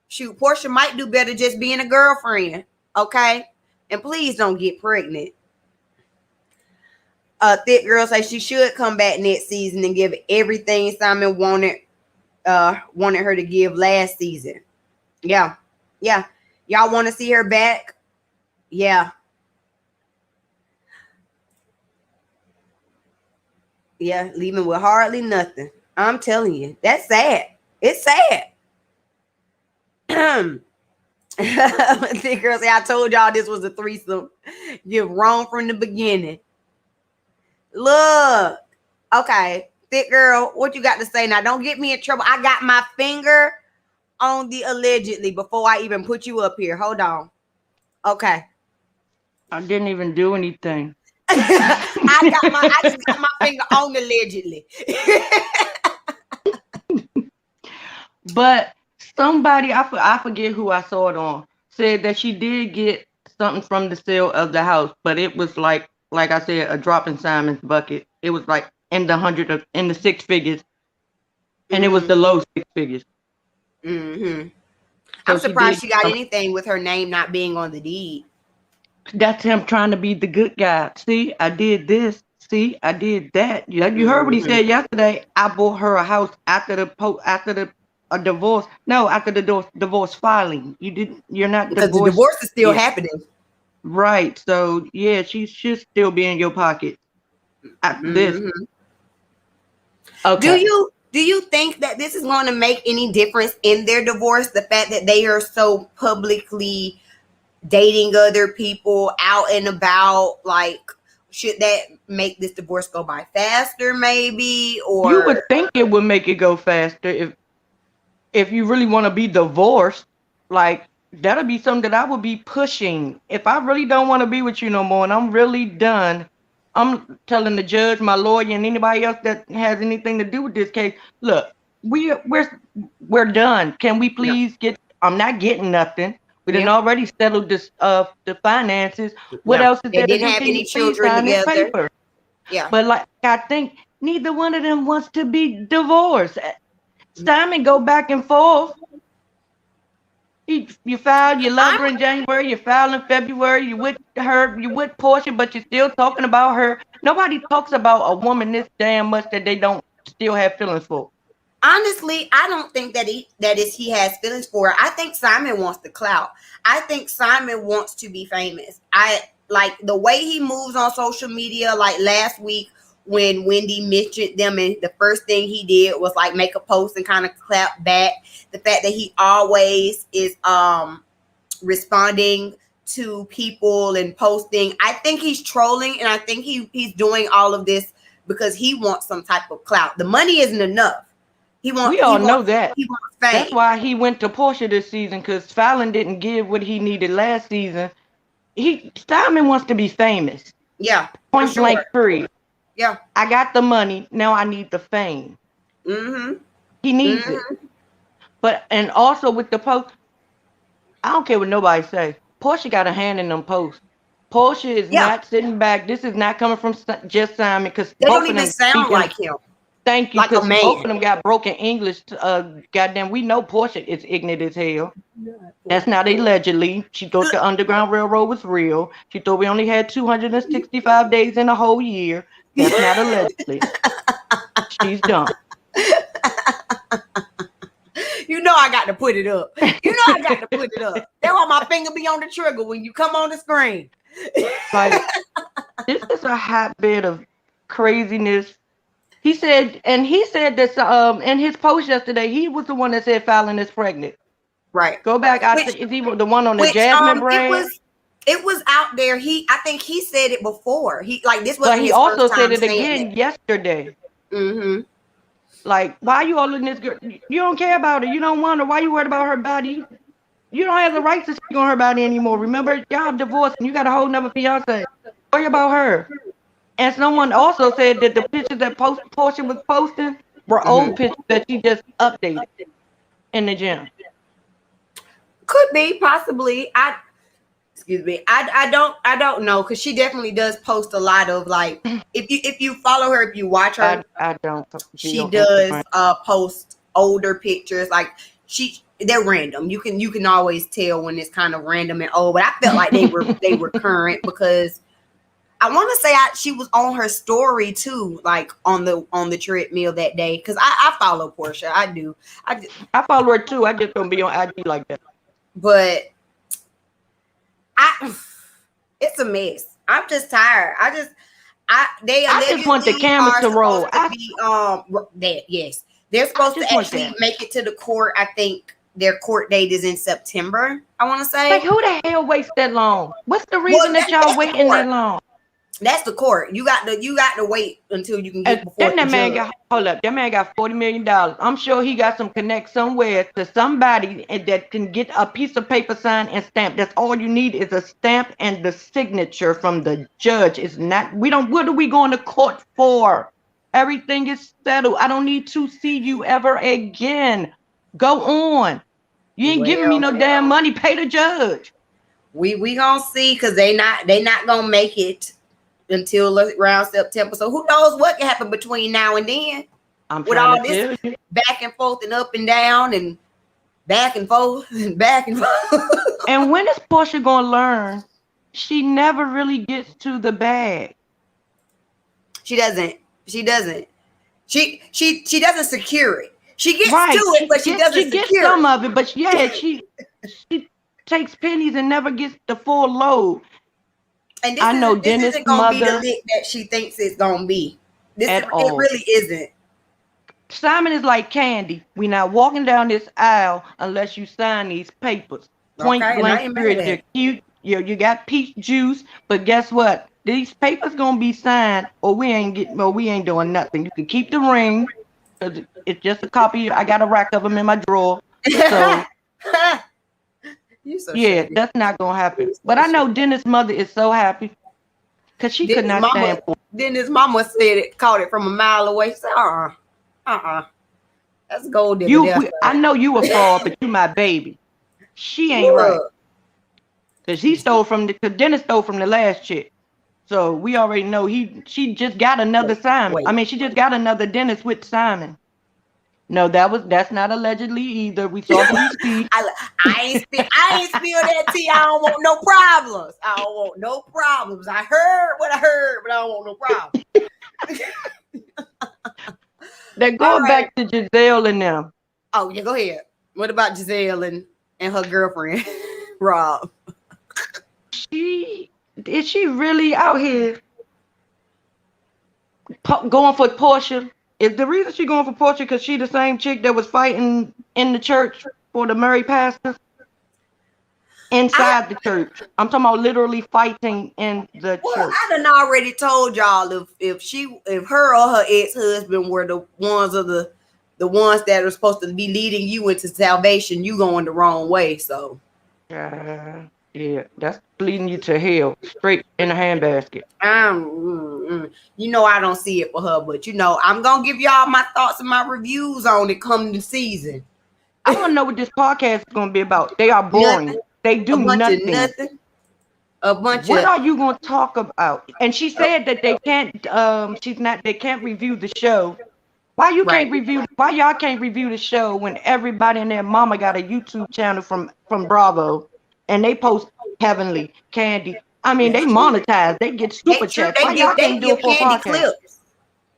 Shoot, Porsha might do better just being a girlfriend, okay? And please don't get pregnant. Thick Girl says she should come back next season and give everything Simon wanted her to give last season. Yeah. Y'all want to see her back? Yeah. Yeah, leaving with hardly nothing. I'm telling you, that's sad. It's sad. Thick Girl say, I told y'all this was a threesome. You're wrong from the beginning. Look. Okay. Thick Girl, what you got to say now? Don't get me in trouble. I got my finger on the allegedly before I even put you up here. Hold on. Okay. I didn't even do anything. I just got my finger on allegedly. But somebody, I forget who I saw it on, said that she did get something from the sale of the house, but it was like I said, a drop in Simon's bucket. It was like in the six figures, and it was the low six figures. Mm-hmm. So I'm surprised she got anything with her name not being on the deed. That's him trying to be the good guy. See, I did this. See, I did that. You heard what he said yesterday. I bought her a house after the divorce. No, after the divorce filing. You're not because divorced. The divorce is still happening. Right. So yeah, she should still be in your pocket after this. Okay. Do you think that this is going to make any difference in their divorce? The fact that they are so publicly dating other people out and about, like, should that make this divorce go by faster, maybe? Or you would think it would make it go faster if you really want to be divorced. Like, that'll be something that I would be pushing. If I really don't want to be with you no more and I'm really done, I'm telling the judge, my lawyer, and anybody else that has anything to do with this case, look, we're done. Can we please get? I'm not getting nothing. We done already settled this the finances. What else is there? They didn't have any children together. Paper? Yeah. But like, I think neither one of them wants to be divorced. Simon go back and forth. You filed, you love her in January, you filed in February, you with her, you with Porsha, but you're still talking about her. Nobody talks about a woman this damn much that they don't still have feelings for. Honestly, I don't think that he has feelings for her. I think Simon wants the clout. I think Simon wants to be famous. I like the way he moves on social media. Like last week when Wendy mentioned them, and the first thing he did was like make a post and kind of clap back. The fact that he always is responding to people and posting. I think he's trolling, and I think he's doing all of this because he wants some type of clout. The money isn't enough. We all know that. That's why he went to Porsha this season, because Falynn didn't give what he needed last season. Simon wants to be famous. Yeah. Point blank period. Yeah. I got the money. Now I need the fame. Mm-hmm. He needs it. And also with the post, I don't care what nobody say. Porsha got a hand in them posts. Porsha is not sitting back. This is not coming from just Simon, because they don't even sound like him. Thank you, like because a man. both of them got broken English. Goddamn, we know Porsha is ignorant as hell. That's not allegedly. She thought the Underground Railroad was real. She thought we only had 265 days in a whole year. That's not allegedly. She's dumb. You know I got to put it up. That's why my finger be on the trigger when you come on the screen. Like, this is a hotbed of craziness. He said that in his post yesterday, he was the one that said Falynn is pregnant. Right. Go back. Is he the one on the Jasmine brand? It was out there. I think he said it before. This was. But he also said it again yesterday. Mm-hmm. Like, why you all in this girl? You don't care about her. You don't want her. Why you worried about her body? You don't have the right to speak on her body anymore. Remember, y'all divorced and you got a whole nother fiance. Worry about her. And someone also said that the pictures that Porsha was posting were old pictures that she just updated in the gym. Could be, possibly. Excuse me. I don't know, because she definitely does post a lot of, like, if you follow her, if you watch her, I don't. She does post older pictures. Like they're random. You can always tell when it's kind of random and old. But I felt like they were current, because I want to say she was on her story too, like on the treadmill that day. Cause I follow Porsha. I do. I follow her too. I just don't be on IG like that. But it's a mess. I'm just tired. I just want the camera to roll. Yes, they're supposed to actually make it to the court. I think their court date is in September. I want to say. Like, who the hell waits that long? What's the reason that y'all waiting that long? That's the court. You got to wait until you can get before the judge. Hold up. That man got $40 million. I'm sure he got some connect somewhere to somebody that can get a piece of paper signed and stamped. That's all you need is a stamp and the signature from the judge. It's not, what are we going to court for? Everything is settled. I don't need to see you ever again. Go on. You ain't giving me no damn money. Pay the judge. We gonna see, because they not gonna make it until around September. So who knows what can happen between now and then? With all this back and forth and up and down and back and forth and back and forth. And when is Porsha gonna learn? She never really gets to the bag. She doesn't. She doesn't secure it. She gets to it, but she doesn't secure it. She gets some of it, but she takes pennies and never gets the full load. And this isn't gonna be the lick that she thinks it's gonna be. It really isn't. Simon is like candy. We're not walking down this aisle unless you sign these papers. Point blank period. You're cute. You got peach juice, but guess what? These papers gonna be signed, or we ain't doing nothing. You can keep the ring. It's just a copy. I got a rack of them in my drawer. So. Yeah, that's not gonna happen. But I know Dennis' mother is so happy because she could not stand for it. Dennis' mama said it, caught it from a mile away. She said, that's gold digger. I know you a fraud, but you my baby. She ain't right. Because Dennis stole from the last chick. So we already know she just got another Simon. I mean, she just got another Dennis with Simon. No, that's not allegedly either. We saw him speak. I ain't spill that tea. I don't want no problems. I heard what I heard, but I don't want no problems. They're going back to Giselle and them. Oh, yeah, go ahead. What about Giselle and her girlfriend, Rob? Is she really out here going for Porsha? Is the reason she going for Porsha because she the same chick that was fighting in the church for the Murray pastor? Inside the church. I'm talking about literally fighting in the church. I done already told y'all if her or her ex-husband were the ones that are supposed to be leading you into salvation, you going the wrong way. So yeah, that's leading you to hell, straight in a handbasket. I don't see it for her, but I'm gonna give y'all my thoughts and my reviews on it come the season. I want to know what this podcast is gonna be about. They are boring. Nothing. They do nothing. What are you gonna talk about? And she said that they can't. They can't review the show. Why y'all can't review the show when everybody and their mama got a YouTube channel from Bravo? And they post Heavenly, Candy. I mean, they monetize. They get super chats. Why y'all can't do it for Candy clips?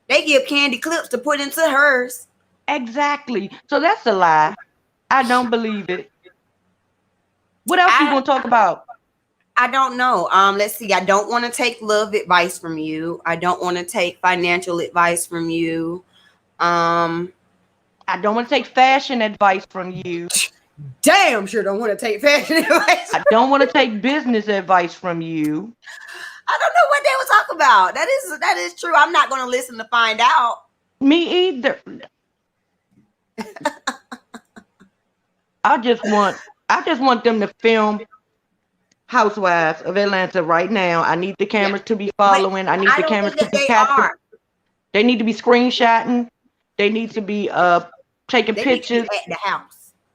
They give Candy clips to put into hers. Exactly. So that's a lie. I don't believe it. What else you gonna talk about? I don't know. Let's see. I don't want to take love advice from you. I don't want to take financial advice from you. I don't want to take fashion advice from you. Damn sure don't want to take fashion advice. I don't want to take business advice from you. I don't know what they were talking about. That is true. I'm not going to listen to find out. Me either. I just want them to film Housewives of Atlanta right now. I need the cameras to be following. I need the cameras to be captured. They need to be screenshotting. They need to be taking pictures at the house.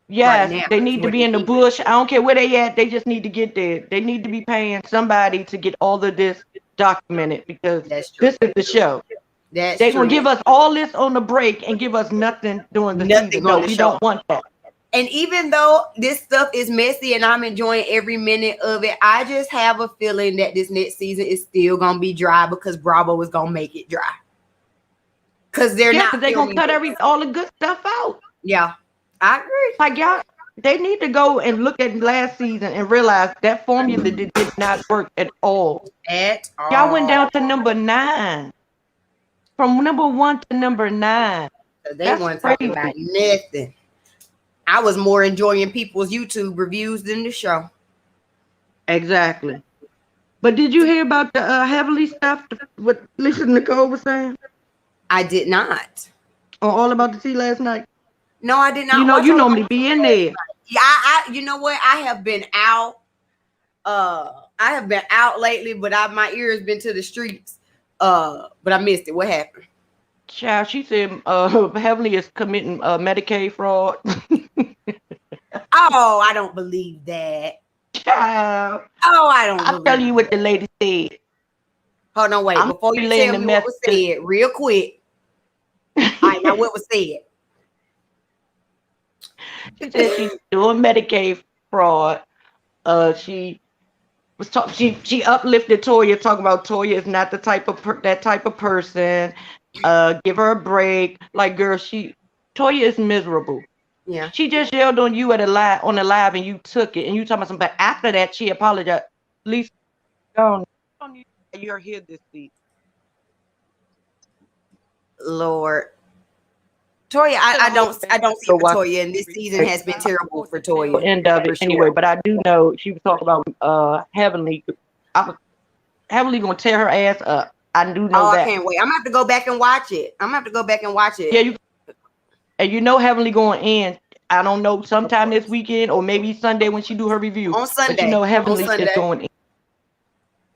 Yes, right, they need to be in the bush. I don't care where they at. They just need to get there. They need to be paying somebody to get all of this documented because this is the show. They're going to give us all this on the break and give us nothing during the season. No, we don't want that. And even though this stuff is messy and I'm enjoying every minute of it, I just have a feeling that this next season is still gonna be dry because Bravo is gonna make it dry. Because they're not. They're gonna cut all the good stuff out. Yeah, I agree. Like y'all, they need to go and look at last season and realize that formula did not work at all. Y'all went down to number 9. From number 1 to number 9. They weren't talking about nothing. I was more enjoying people's YouTube reviews than the show. Exactly. But did you hear about the Heavenly stuff? What Lisa Nicole was saying? I did not. Or all about the tea last night? No, I did not. You know, you normally be in there. Yeah, I you know what? I have been out. I have been out lately, but my ear has been to the streets. But I missed it. What happened? Child, she said Heavenly is committing Medicaid fraud. Oh, I don't believe that. Child. Oh, I don't. I'll tell you what the lady said. Hold on, wait. Before you tell me what was said, real quick. All right, now what was said? She said she's doing Medicaid fraud. She was she uplifted Toya, talking about Toya is not the type of that type of person. Give her a break. Like, girl, Toya is miserable. Yeah. She just yelled on you on the live and you took it and you talking about something. But after that, she apologized. At least you're here this week. Lord. Toya, I don't see for Toya, and this season has been terrible for Toya. End of it anyway, but I do know she was talking about Heavenly. Heavenly gonna tear her ass up. I do know that. I can't wait. I'm gonna have to go back and watch it. Yeah, and you know Heavenly going in. I don't know, sometime this weekend or maybe Sunday when she do her review. On Sunday. But you know Heavenly is going in.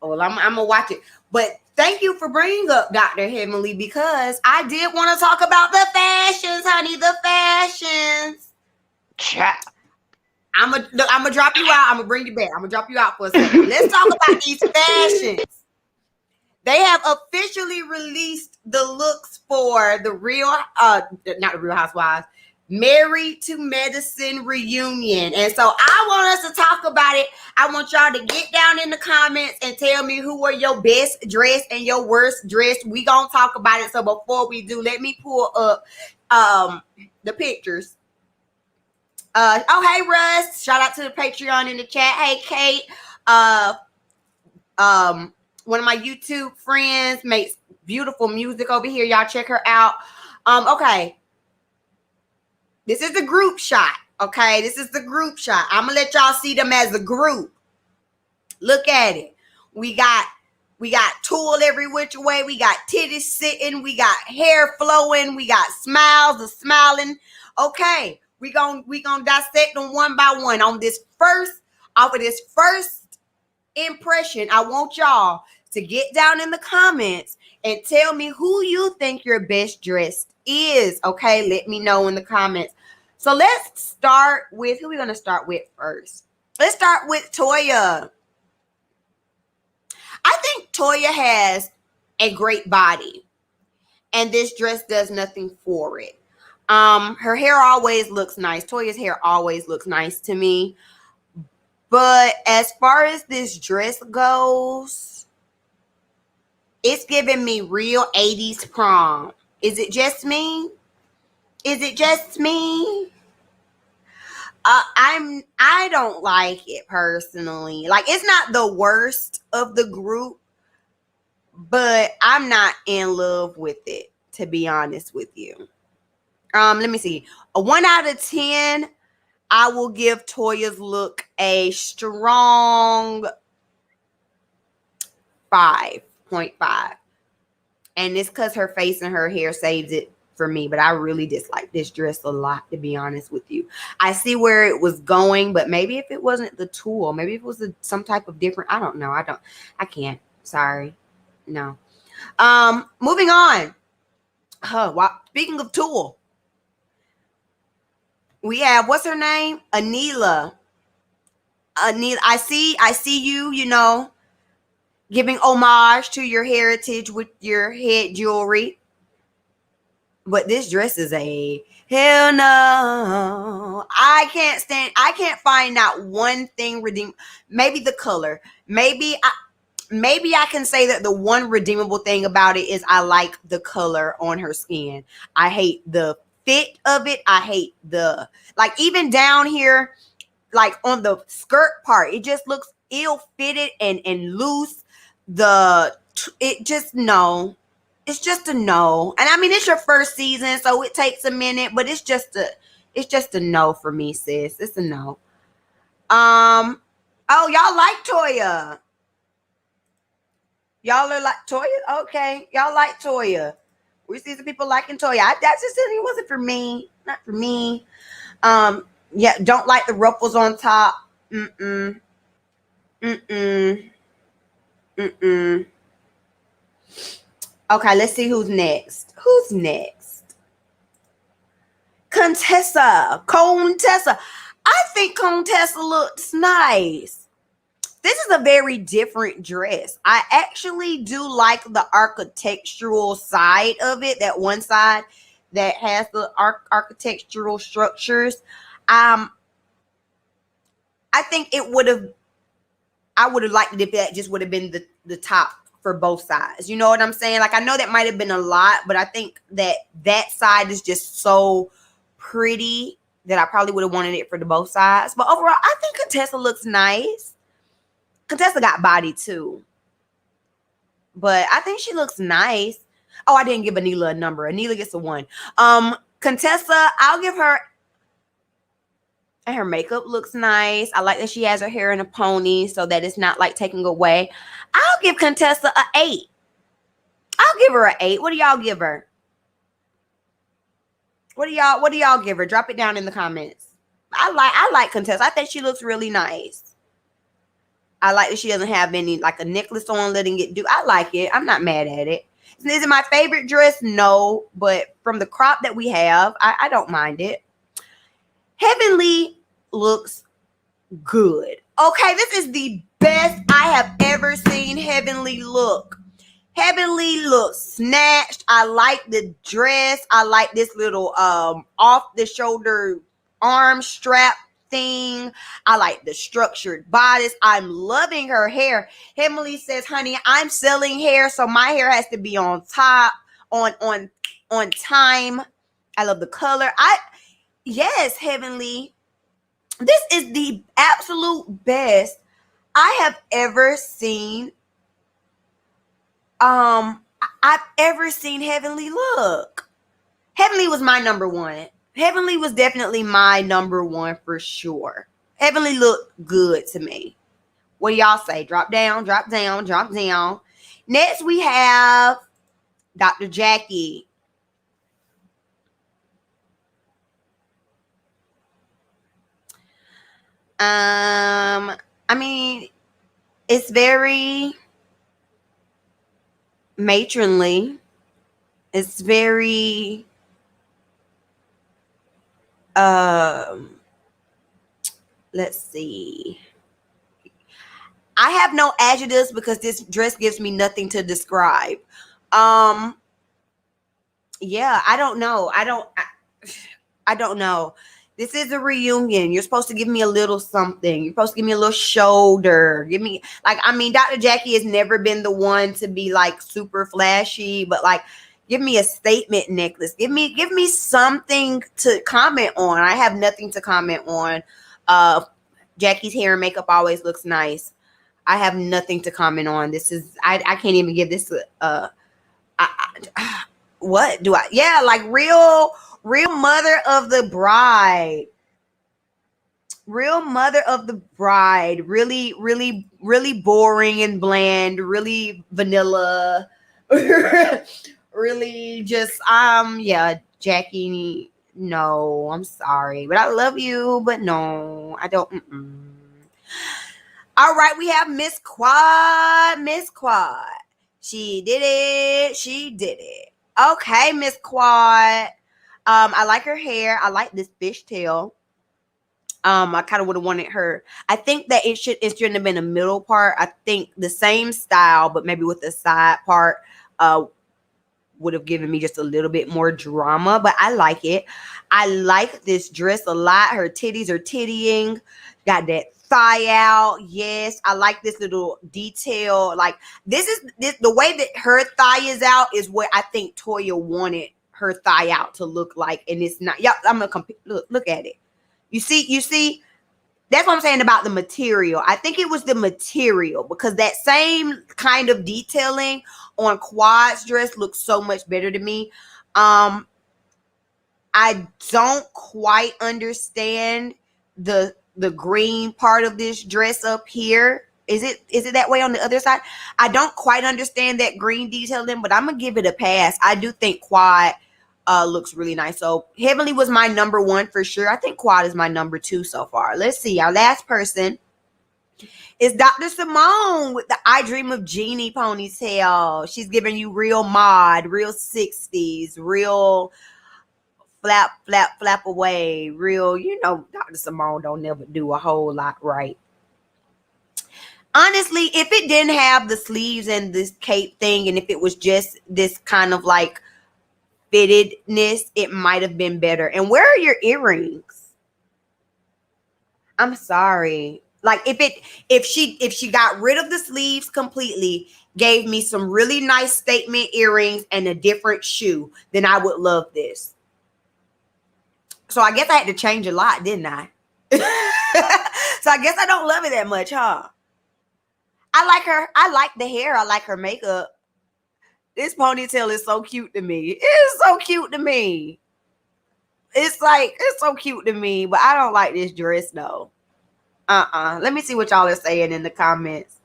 Oh, well, I'm gonna watch it. But thank you for bringing up Dr. Heavenly, because I did want to talk about the fashions, honey. The fashions. Chat. I'm gonna drop you out. I'm gonna bring you back. I'm gonna drop you out for a second. Let's talk about these fashions. They have officially released the looks for the not the Real Housewives, Married to Medicine reunion. And so I want us to talk about it. I want y'all to get down in the comments and tell me who were your best dressed and your worst dressed. We gonna talk about it. So before we do, let me pull up the pictures. Oh, hey Russ. Shout out to the Patreon in the chat. Hey Kate. One of my YouTube friends makes beautiful music over here. Y'all check her out. Okay. This is the group shot. Okay. This is the group shot. I'm going to let y'all see them as a group. Look at it. We got tulle every which way. We got titties sitting. We got hair flowing. We got smiles of smiling. Okay. We gonna dissect them one by one. Off of this first impression, I want y'all to get down in the comments and tell me who you think your best dressed is. Okay, let me know in the comments. So let's start with who we're gonna start with first. Let's start with Toya. I think Toya has a great body, and this dress does nothing for it. Her hair always looks nice. Toya's hair always looks nice to me. But as far as this dress goes, it's giving me real 80s prom. Is it just me? I don't like it personally. Like, it's not the worst of the group, but I'm not in love with it, to be honest with you. Let me see. A 1 out of 10. I will give Toya's look a strong 5.5. And it's because her face and her hair saves it for me. But I really dislike this dress a lot, to be honest with you. I see where it was going, but maybe if it wasn't the tulle, maybe if it was some type of different, I don't know. I can't. Sorry. No. Moving on. Speaking of tulle. We have, what's her name? Anila. I see you, giving homage to your heritage with your head jewelry. But this dress is a hell no. I can't find not one thing redeem. Maybe the color. Maybe I can say that the one redeemable thing about it is I like the color on her skin. I hate the fit of it. I hate the, like, even down here, like on the skirt part, it just looks ill fitted and loose. It just, no. It's just a no. And I mean, it's your first season, so it takes a minute, but it's just a no for me, sis. It's a no. Oh, y'all like Toya. Y'all are like Toya? Okay. Y'all like Toya. We see some people liking Toya. That's just it wasn't for me. Not for me. Yeah, don't like the ruffles on top. Mm-mm. Okay, let's see who's next. Who's next? Contessa. I think Contessa looks nice. This is a very different dress. I actually do like the architectural side of it, that one side that has the architectural structures. I think I would have liked it if that just would have been the top for both sides. You know what I'm saying? Like, I know that might have been a lot, but I think that side is just so pretty that I probably would have wanted it for the both sides. But overall, I think Contessa looks nice. Contessa got body too, but I think she looks nice. Oh, I didn't give Anila a number. Anila gets a 1. Contessa, I'll give her. And her makeup looks nice. I like that she has her hair in a pony so that it's not like taking away. I'll give Contessa an 8. I'll give her an 8. What do y'all give her? What do y'all give her? Drop it down in the comments. I like Contessa. I think she looks really nice. I like that she doesn't have any, like, a necklace on, letting it do. I like it. I'm not mad at it. Is it my favorite dress? No. But from the crop that we have, I don't mind it. Heavenly looks good. Okay, this is the best I have ever seen Heavenly look. Heavenly looks snatched. I like the dress. I like this little off the shoulder arm strap thing. I like the structured bodice. I'm loving her hair. Heavenly says, honey, I'm selling hair, so my hair has to be on top, on time. I love the color. Yes, Heavenly. This is the absolute best I have ever seen. I've ever seen Heavenly look. Heavenly was my number 1. Heavenly was definitely my number 1 for sure. Heavenly looked good to me. What do y'all say? Drop down, drop down, drop down. Next we have Dr. Jackie. I mean, it's very matronly. It's very let's see. I have no adjectives because this dress gives me nothing to describe. Yeah, I don't know. I don't know. This is a reunion. You're supposed to give me a little something. You're supposed to give me a little shoulder. Give me, like, I mean, Dr. Jackie has never been the one to be like super flashy, but like, give me a statement necklace. Give me something to comment on. I have nothing to comment on. Jackie's hair and makeup always looks nice. I have nothing to comment on. This is, I can't even give this what do I? Yeah, like real mother of the bride. Real mother of the bride. Really, really, really boring and bland. Really vanilla. Really just, yeah, Jackie, no, I'm sorry. But I love you, but no, I don't. All right, we have Miss Quad. Miss Quad. She did it. She did it. Okay, Miss Quad. I like her hair. I like this fishtail. I kind of would have wanted her. I think that it shouldn't have been a middle part. I think the same style, but maybe with the side part would have given me just a little bit more drama, but I like it. I like this dress a lot. Her titties are tittying. Got that thigh out. Yes, I like this little detail. Like this the way that her thigh is out is what I think Toya wanted her thigh out to look like, and it's not. Yeah, I'm gonna look at it. You see. That's what I'm saying about the material. I think it was the material, because that same kind of detailing on Quad's dress looks so much better to me. I don't quite understand the green part of this dress up here. Is it that way on the other side? I don't quite understand that green detailing, but I'm gonna give it a pass. I do think Quad looks really nice. So Heavenly was my number 1 for sure. I think Quad is my number 2 so far. Let's see. Our last person is Dr. Simone with the I Dream of Jeannie ponytail. She's giving you real mod, real 60s, real flap away, real, Dr. Simone don't never do a whole lot right. Honestly, if it didn't have the sleeves and this cape thing, and if it was just this kind of like fittedness, it might have been better. And where are your earrings? I'm sorry. Like if she got rid of the sleeves completely, gave me some really nice statement earrings and a different shoe, then I would love this. So I guess I had to change a lot, didn't I? So I guess I don't love it that much, huh? I like her. I like the hair. I like her makeup. This ponytail is so cute to me. It is so cute to me. It's so cute to me, but I don't like this dress though. Let me see what y'all are saying in the comments.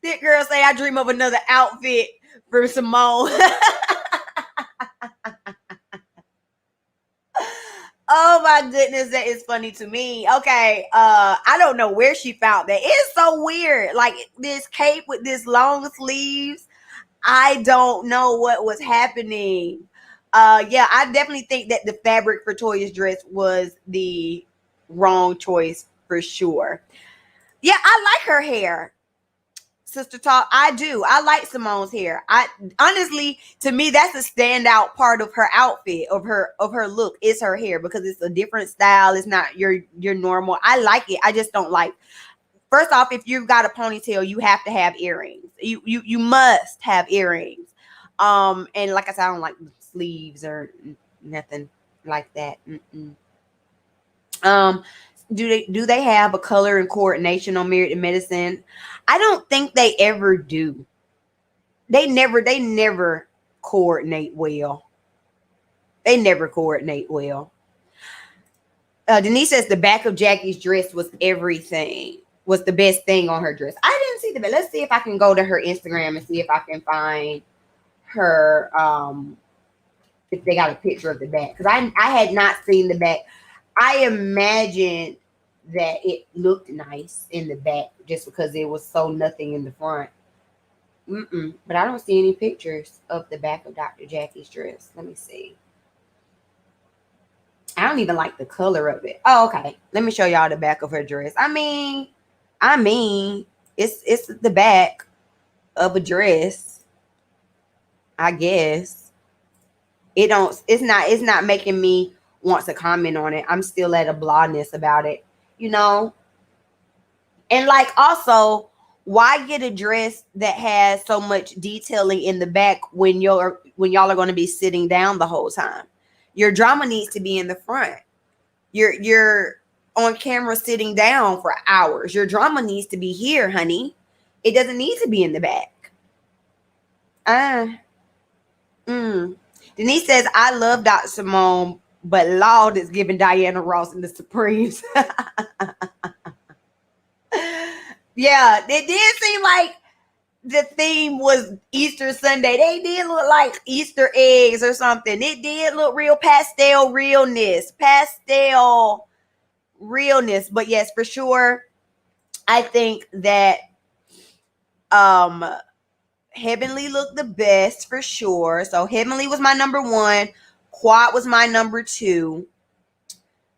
This girl say I dream of another outfit for Simone. Oh my goodness, that is funny to me. Okay, I don't know where she found that. It's so weird. Like this cape with this long sleeves. I don't know what was happening. Yeah, I definitely think that the fabric for Toya's dress was the wrong choice for sure. Yeah, I like her hair. Sister Talk, I do. I like Simone's hair. I honestly, to me, that's a standout part of her outfit, of her look, is her hair, because it's a different style. It's not your normal. I like it. I just don't like. First off, if you've got a ponytail, you have to have earrings. You must have earrings. And like I said, I don't like sleeves or nothing like that. Do they have a color and coordination on Married to Medicine? I don't think they ever do. They never coordinate well. They never coordinate well. Denise says the back of Jackie's dress was everything. Was the best thing on her dress. I didn't see the back. Let's see if I can go to her Instagram and see if I can find her. If they got a picture of the back, because I had not seen the back. I imagine that it looked nice in the back just because there was so nothing in the front. But I don't see any pictures of the back of Dr. Jackie's dress. Let me see. I don't even like the color of it. Oh, okay. Let me show y'all the back of her dress. I mean, it's the back of a dress. I guess. It's not making me want to comment on it. I'm still at a blahness about it, And like also, why get a dress that has so much detailing in the back when y'all are going to be sitting down the whole time? Your drama needs to be in the front. You're on camera sitting down for hours. Your drama needs to be here, honey. It doesn't need to be in the back. Denise says, I love Dr. Simone, but Lord is giving Diana Ross and the Supremes. Yeah, it did seem like the theme was Easter Sunday. They did look like Easter eggs or something. It did look real pastel realness. But yes, for sure, I think that Heavenly looked the best for sure. So Heavenly was my number 1. Quad was my number 2.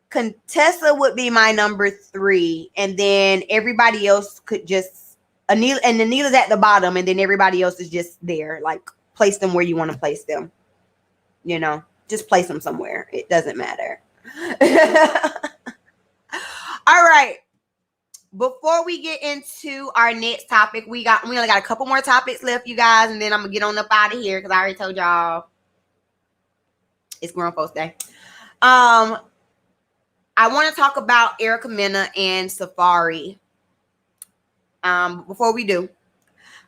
Contessa would be my number 3. And then everybody else could just Anila, and Anila's at the bottom, and then everybody else is just there. Like, place them where you want to place them. You know, just place them somewhere. It doesn't matter. All right. Before we get into our next topic, we only got a couple more topics left, you guys, and then I'm gonna get on up out of here because I already told y'all it's Grown Folks Day. I want to talk about Erica Mena and Safari. Before we do,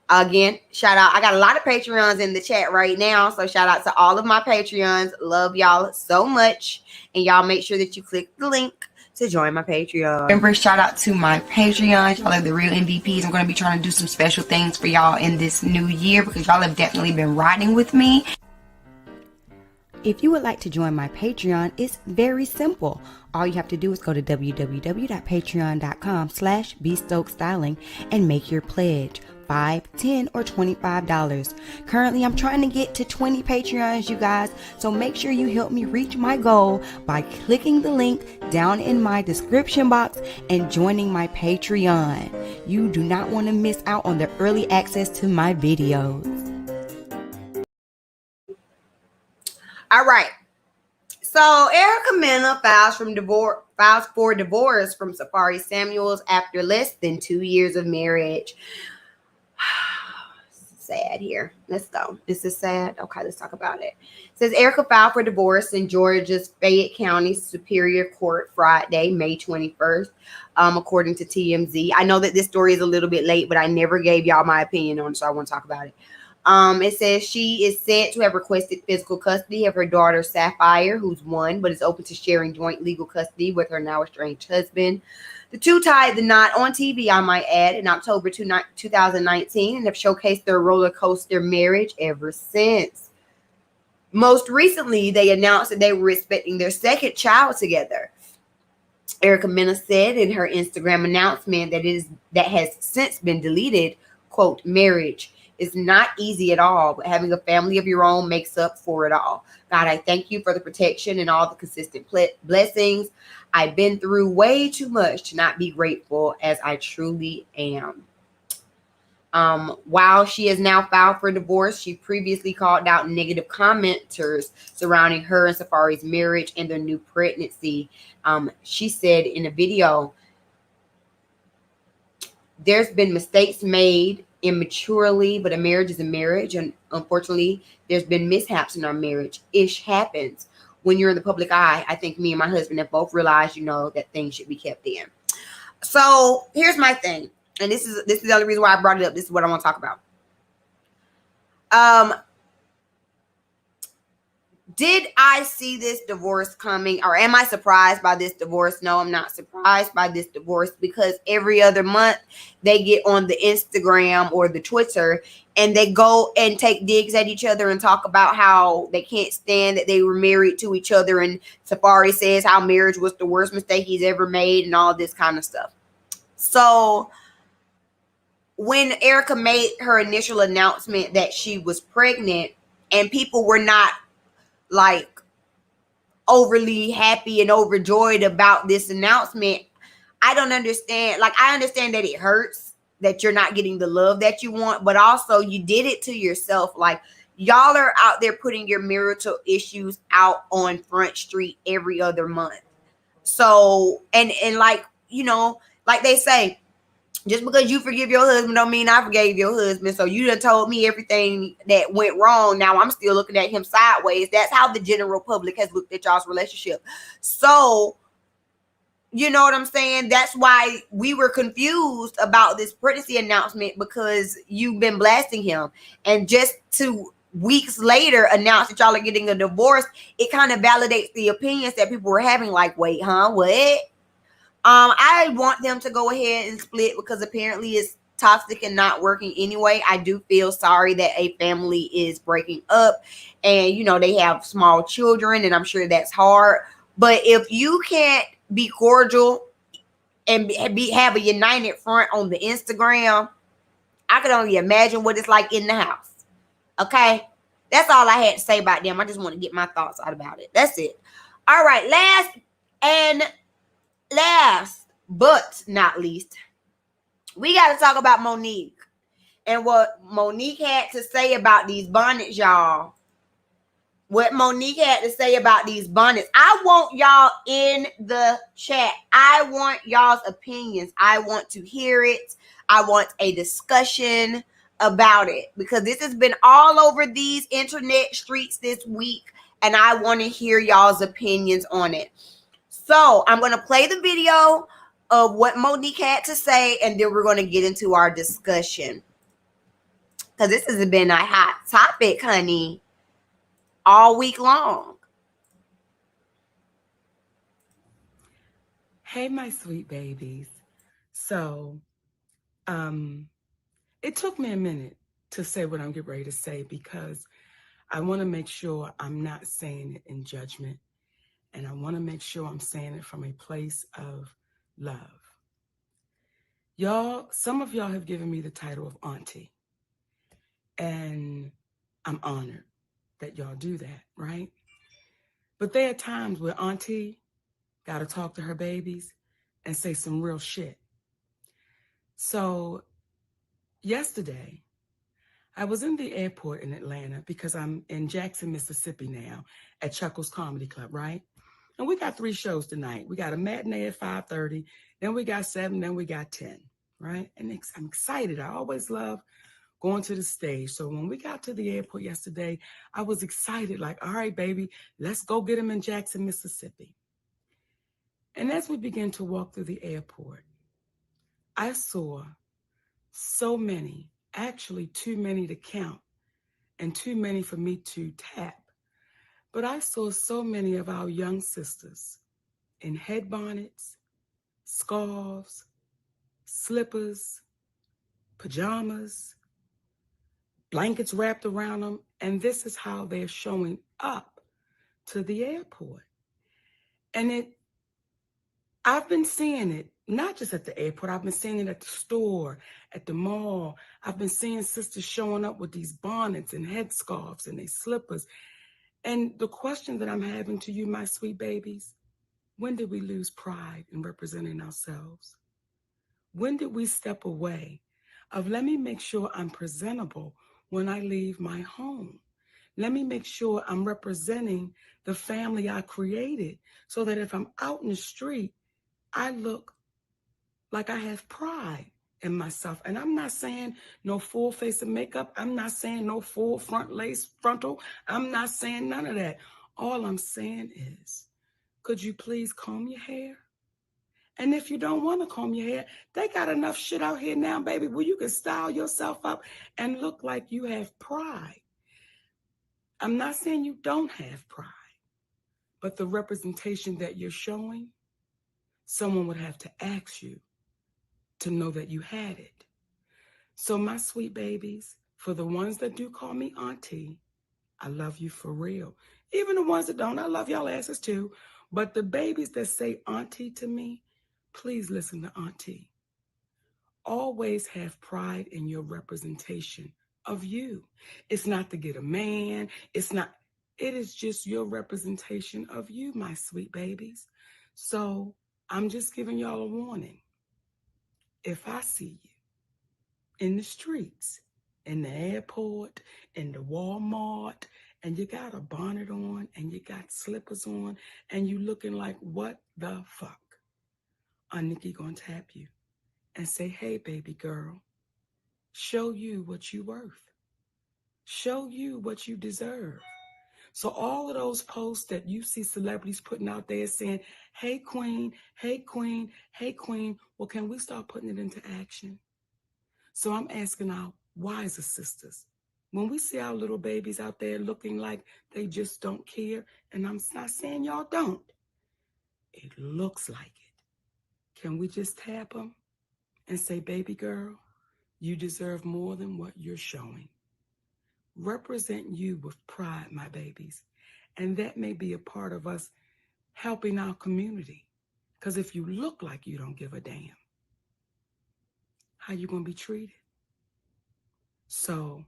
again, shout out. I got a lot of Patreons in the chat right now, so shout out to all of my Patreons. Love y'all so much, and y'all make sure that you click the link to join my Patreon. Remember, shout out to my Patreon. Y'all are the real MVPs. I'm going to be trying to do some special things for y'all in this new year because y'all have definitely been riding with me. If you would like to join my Patreon, it's very simple. All you have to do is go to www.patreon.com/BStokesStyling and make your pledge. $5, $10, or $25. Currently, I'm trying to get to 20 Patreons, you guys, so make sure you help me reach my goal by clicking the link down in my description box and joining my Patreon. You do not want to miss out on the early access to my videos. All right. So Erica Mena files for divorce from Safari Samuels after less than 2 years of marriage. Sad here. Let's go. This is sad. Okay, let's talk about it. It says Erica filed for divorce in Georgia's Fayette County Superior Court Friday, May 21st, according to TMZ. I know that this story is a little bit late, but I never gave y'all my opinion on it, so I want to talk about it. It says she is said to have requested physical custody of her daughter Sapphire, who's 1, but is open to sharing joint legal custody with her now estranged husband. The two tied the knot on TV, I might add, in October 2019 and have showcased their roller coaster marriage ever since. Most recently, they announced that they were expecting their second child together. Erica Mena said in her Instagram announcement that has since been deleted, quote, "Marriage is not easy at all, but having a family of your own makes up for it all. God, I thank you for the protection and all the consistent blessings. I've been through way too much to not be grateful, as I truly am." While she has now filed for divorce, she previously called out negative commenters surrounding her and Safari's marriage and their new pregnancy. She said in a video, "There's been mistakes made immaturely, but a marriage is a marriage, and unfortunately there's been mishaps in our marriage. Ish happens when you're in the public eye. I think me and my husband have both realized, that things should be kept in." So here's my thing, and this is the other reason why I brought it up. This is what I want to talk about. Did I see this divorce coming, or am I surprised by this divorce? No, I'm not surprised by this divorce, because every other month they get on the Instagram or the Twitter and they go and take digs at each other and talk about how they can't stand that they were married to each other. And Safari says how marriage was the worst mistake he's ever made and all this kind of stuff. So when Erica made her initial announcement that she was pregnant and people were not like overly happy and overjoyed about this announcement, I don't understand. Like, I understand that it hurts that you're not getting the love that you want, but also you did it to yourself. Like, y'all are out there putting your marital issues out on Front Street every other month. So, and like, like they say, just because you forgive your husband don't mean I forgave your husband. So you done told me everything that went wrong. Now I'm still looking at him sideways. That's how the general public has looked at y'all's relationship. So, you know what I'm saying? That's why we were confused about this pregnancy announcement, because you've been blasting him. And just 2 weeks later announce that y'all are getting a divorce, it kind of validates the opinions that people were having. Like, wait, what? I want them to go ahead and split, because apparently it's toxic and not working anyway. I do feel sorry that a family is breaking up, and they have small children, and I'm sure that's hard. But if you can't be cordial and have a united front on the Instagram, I can only imagine what it's like in the house. Okay, that's all I had to say about them. I just want to get my thoughts out about it. That's it. All right, last but not least, we got to talk about Monique and what Monique had to say about these bonnets, y'all. What Monique had to say about these bonnets. I want y'all in the chat. I want y'all's opinions. I want to hear it. I want a discussion about it because this has been all over these internet streets this week, and I want to hear y'all's opinions on it. So I'm going to play the video of what Monique had to say, and then we're going to get into our discussion because this has been a hot topic, honey, all week long. Hey, my sweet babies. So, it took me a minute to say what I'm getting ready to say because I want to make sure I'm not saying it in judgment, and I want to make sure I'm saying it from a place of love. Y'all, some of y'all have given me the title of auntie, and I'm honored that y'all do that, right? But there are times where auntie got to talk to her babies and say some real shit. So yesterday, I was in the airport in Atlanta because I'm in Jackson, Mississippi now at Chuckles Comedy Club, right? And we got 3 shows tonight. We got a matinee at 5:30, then we got 7, then we got 10, right? And I'm excited. I always love going to the stage. So when we got to the airport yesterday, I was excited, like, all right, baby, let's go get them in Jackson, Mississippi. And as we began to walk through the airport, I saw so many, actually too many to count and too many for me to tap. But I saw so many of our young sisters in head bonnets, scarves, slippers, pajamas, blankets wrapped around them, and this is how they're showing up to the airport. And I've been seeing it, not just at the airport, I've been seeing it at the store, at the mall. I've been seeing sisters showing up with these bonnets and headscarves and their slippers. And the question that I'm having to you, my sweet babies, when did we lose pride in representing ourselves? When did we step away of let me make sure I'm presentable when I leave my home? Let me make sure I'm representing the family I created so that if I'm out in the street, I look like I have pride in myself. And I'm not saying no full face of makeup. I'm not saying no full front lace frontal. I'm not saying none of that. All I'm saying is, could you please comb your hair? And if you don't want to comb your hair, they got enough shit out here now, baby, where you can style yourself up and look like you have pride. I'm not saying you don't have pride, but the representation that you're showing, someone would have to ask you to know that you had it. So my sweet babies, for the ones that do call me auntie, I love you for real. Even the ones that don't, I love y'all asses too. But the babies that say auntie to me, please listen to auntie. Always have pride in your representation of you. It's not to get a man. It is just your representation of you, my sweet babies. So I'm just giving y'all a warning. If I see you in the streets, in the airport, in the Walmart, and you got a bonnet on and you got slippers on and you looking like what the fuck, Nikki gonna tap you and say, hey, baby girl, show you what you worth. Show you what you deserve. So all of those posts that you see celebrities putting out there saying, hey, queen, hey, queen, hey, queen, well, can we start putting it into action? So I'm asking our wiser sisters, when we see our little babies out there looking like they just don't care, and I'm not saying y'all don't, it looks like it. Can we just tap them and say, baby girl, you deserve more than what you're showing. Represent you with pride, my babies. And that may be a part of us helping our community. Because if you look like you don't give a damn, how you going to be treated? So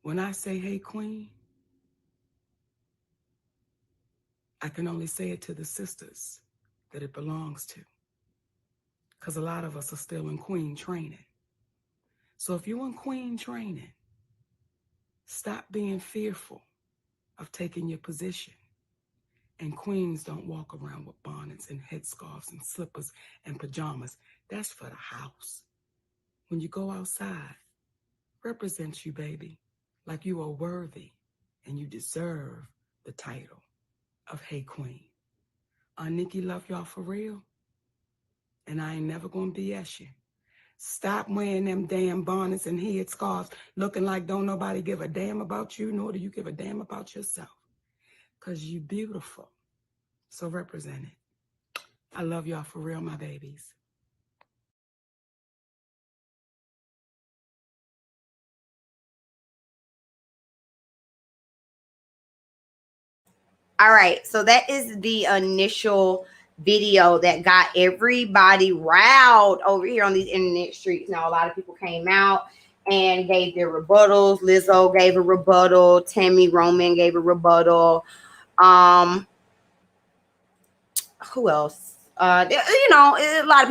when I say, hey, queen, I can only say it to the sisters that it belongs to. because a lot of us are still in queen training. So if you're in queen training, stop being fearful of taking your position. And queens don't walk around with bonnets and headscarves and slippers and pajamas. That's for the house. When you go outside, represent you, baby, like you are worthy and you deserve the title of Hey Queen. Nikki love y'all for real, and I ain't never gonna BS you. Stop wearing them damn bonnets and headscarves looking like don't nobody give a damn about you, nor do you give a damn about yourself, because you beautiful. So represent it. I love y'all for real, my babies. All right, so that is the initial video that got everybody riled over here on these internet streets. Now, a lot of people came out and gave their rebuttals. Lizzo gave a rebuttal. Tammy Roman gave a rebuttal. Who else? You know, a lot of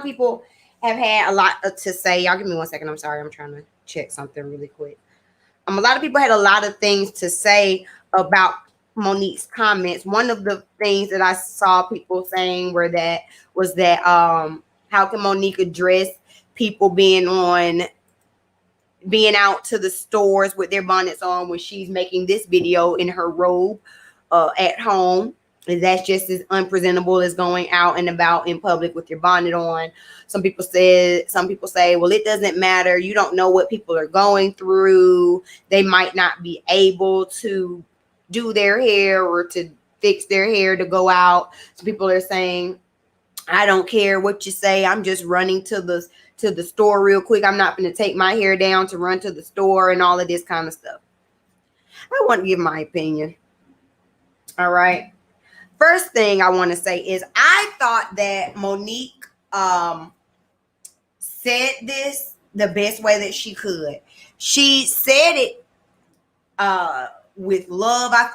people have had a lot to say. Y'all give me 1 second. I'm sorry. I'm trying to check something really quick. A lot of people had a lot of things to say about Monique's comments. One of the things that I saw people saying was that how can Monique address people being out to the stores with their bonnets on when she's making this video in her robe at home? And that's just as unpresentable as going out and about in public with your bonnet on. Some people say, well, it doesn't matter. You don't know what people are going through. They might not be able to do their hair or to fix their hair to go out. Some people are saying, I don't care what you say. I'm just running to the store real quick. I'm not going to take my hair down to run to the store and all of this kind of stuff. I want to give my opinion. All right. First thing I want to say is I thought that Monique said this the best way that she could. She said it with love. I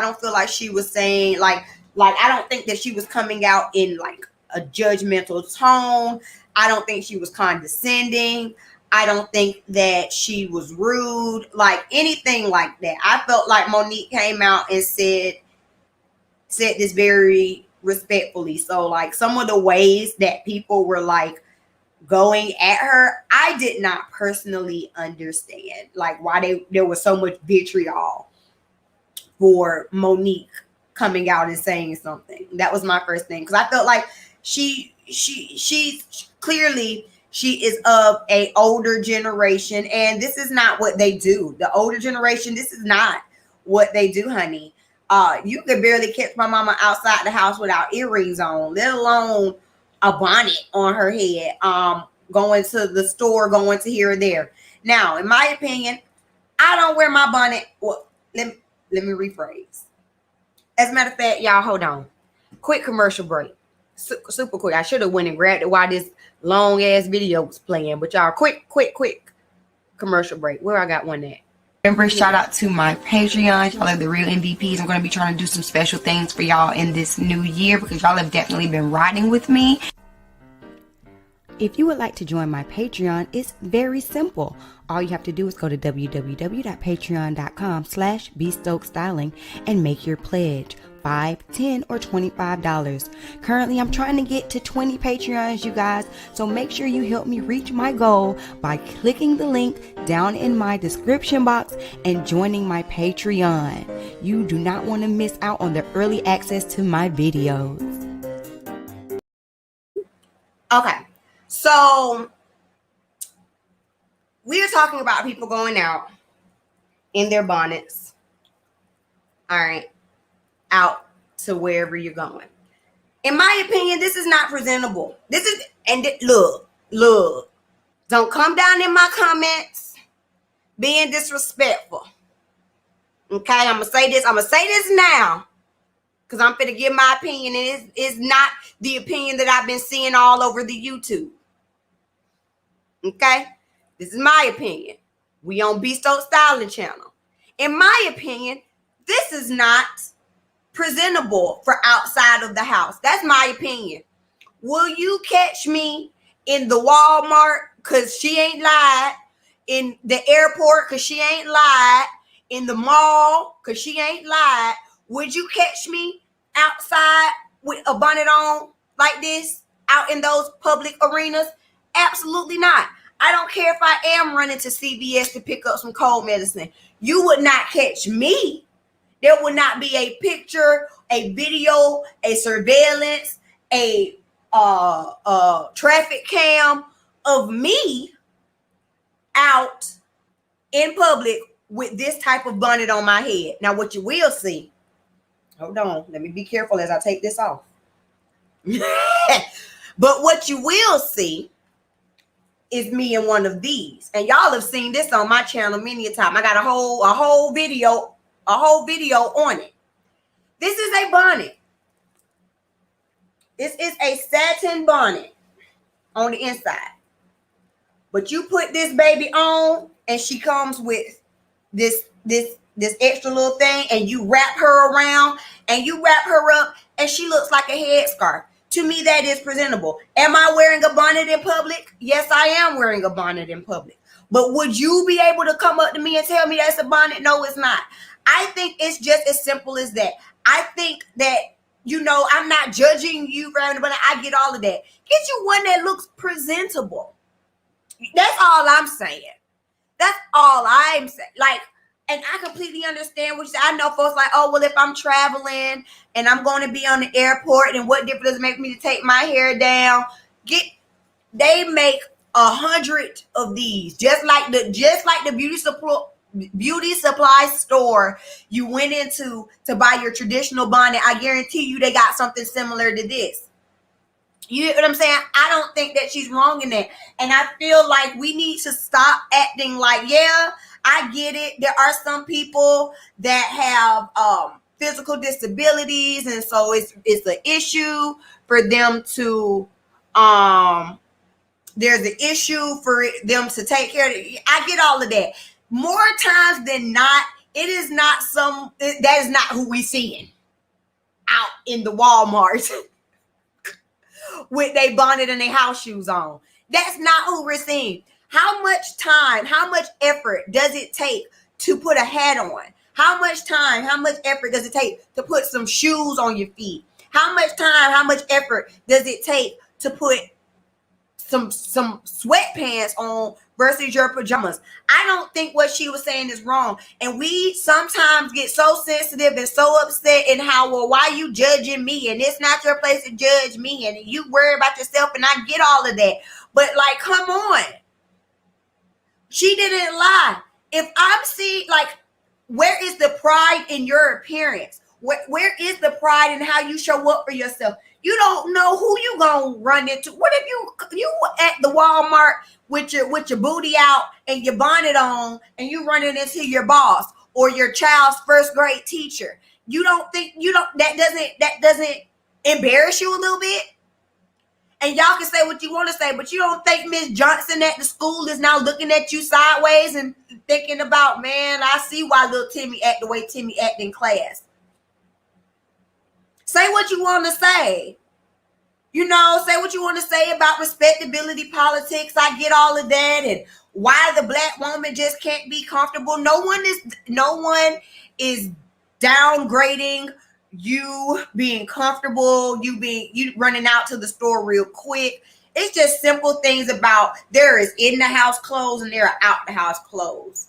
don't feel like she was saying like I don't think that she was coming out in like a judgmental tone. I don't think she was condescending. I don't think that she was rude, like anything like that. I felt like Monique came out and said this very respectfully. So like some of the ways that people were like going at her, I did not personally understand like why there was so much vitriol for Monique coming out and saying something. That was my first thing, because I felt like she's clearly she is of a older generation, and this is not what they do. The older generation, this is not what they do, honey. You could barely catch my mama outside the house without earrings on, let alone a bonnet on her head, going to the store, going to here or there. Now, in my opinion, I don't wear my bonnet. Well, let me rephrase. As a matter of fact, y'all, hold on. Quick commercial break. Super quick. I should have went and grabbed it while this long ass video was playing, but y'all, quick commercial break. Where I got one at? Remember, shout out to my Patreon. Y'all are the real MVPs. I'm going to be trying to do some special things for y'all in this new year because y'all have definitely been riding with me. If you would like to join my Patreon, it's very simple. All you have to do is go to www.patreon.com/BStokesStyling and make your pledge. $5, $10, or $25. Currently, I'm trying to get to 20 Patreons, you guys. So make sure you help me reach my goal by clicking the link down in my description box and joining my Patreon. You do not want to miss out on the early access to my videos. Okay, so we're talking about people going out in their bonnets. All right. Out to wherever you're going. In my opinion, this is not presentable. Look, don't come down in my comments being disrespectful. Okay, I'm gonna say this now because I'm finna give my opinion, and it's not the opinion that I've been seeing all over the YouTube. Okay, this is my opinion. We on Bee Stokes Styling channel. In my opinion, this is not presentable for outside of the house. That's my opinion. Will you catch me in the Walmart because she ain't lied, in the airport because she ain't lied, in the mall because she ain't lied? Would you catch me outside with a bonnet on like this out in those public arenas? Absolutely not. I don't care if I am running to CVS to pick up some cold medicine. You would not catch me. There would not be a picture, a video, a surveillance, a traffic cam of me out in public with this type of bonnet on my head. Now, what you will see, hold on, let me be careful as I take this off. But what you will see is me in one of these. And y'all have seen this on my channel many a time. I got a whole video on it. This is a bonnet. This is a satin bonnet on the inside. But you put this baby on and she comes with this extra little thing, and you wrap her around and you wrap her up and she looks like a headscarf. To me, that is presentable. Am I wearing a bonnet in public? Yes, I am wearing a bonnet in public. But would you be able to come up to me and tell me that's a bonnet? No, it's not. I think it's just as simple as that. I think that, you know, I'm not judging you for having a bonnet. I get all of that. Get you one that looks presentable. That's all I'm saying. That's all I'm saying. Like, and I completely understand what you say. I know folks like, oh, well, if I'm traveling and I'm going to be on the airport, and what difference does it make me to take my hair down? They make 100 of these, just like the beauty supply store you went into to buy your traditional bonnet. I guarantee you they got something similar to this. You know what I'm saying? I don't think that she's wrong in that. And I feel like we need to stop acting like, yeah, I get it. There are some people that have physical disabilities, and so it's an issue for them to there's an issue for them to take care of it. I get all of that. More times than not, that is not who we seeing out in the Walmart with their bonnet and their house shoes on. That's not who we're seeing. How much time, how much effort does it take to put a hat on? How much time, how much effort does it take to put some shoes on your feet? How much time, how much effort does it take to put some sweatpants on versus your pajamas? I don't think what she was saying is wrong. And we sometimes get so sensitive and so upset in how, well, why you judging me? And it's not your place to judge me. And you worry about yourself. And I get all of that. But like, come on. She didn't lie. If I'm seeing, like, where is the pride in your appearance? Where is the pride in how you show up for yourself? You don't know who you gonna run into. What if you at the Walmart with your booty out and your bonnet on, and you running into your boss or your child's first grade teacher? That doesn't embarrass you a little bit? And y'all can say what you want to say, but you don't think Miss Johnson at the school is now looking at you sideways and thinking about, man, I see why little Timmy act the way Timmy act in class. Say what you want to say. You know, say what you want to say about respectability politics. I get all of that. And why the black woman just can't be comfortable. No one is downgrading you being comfortable, you running out to the store real quick. It's just simple things about there is in the house clothes and there are out the house clothes.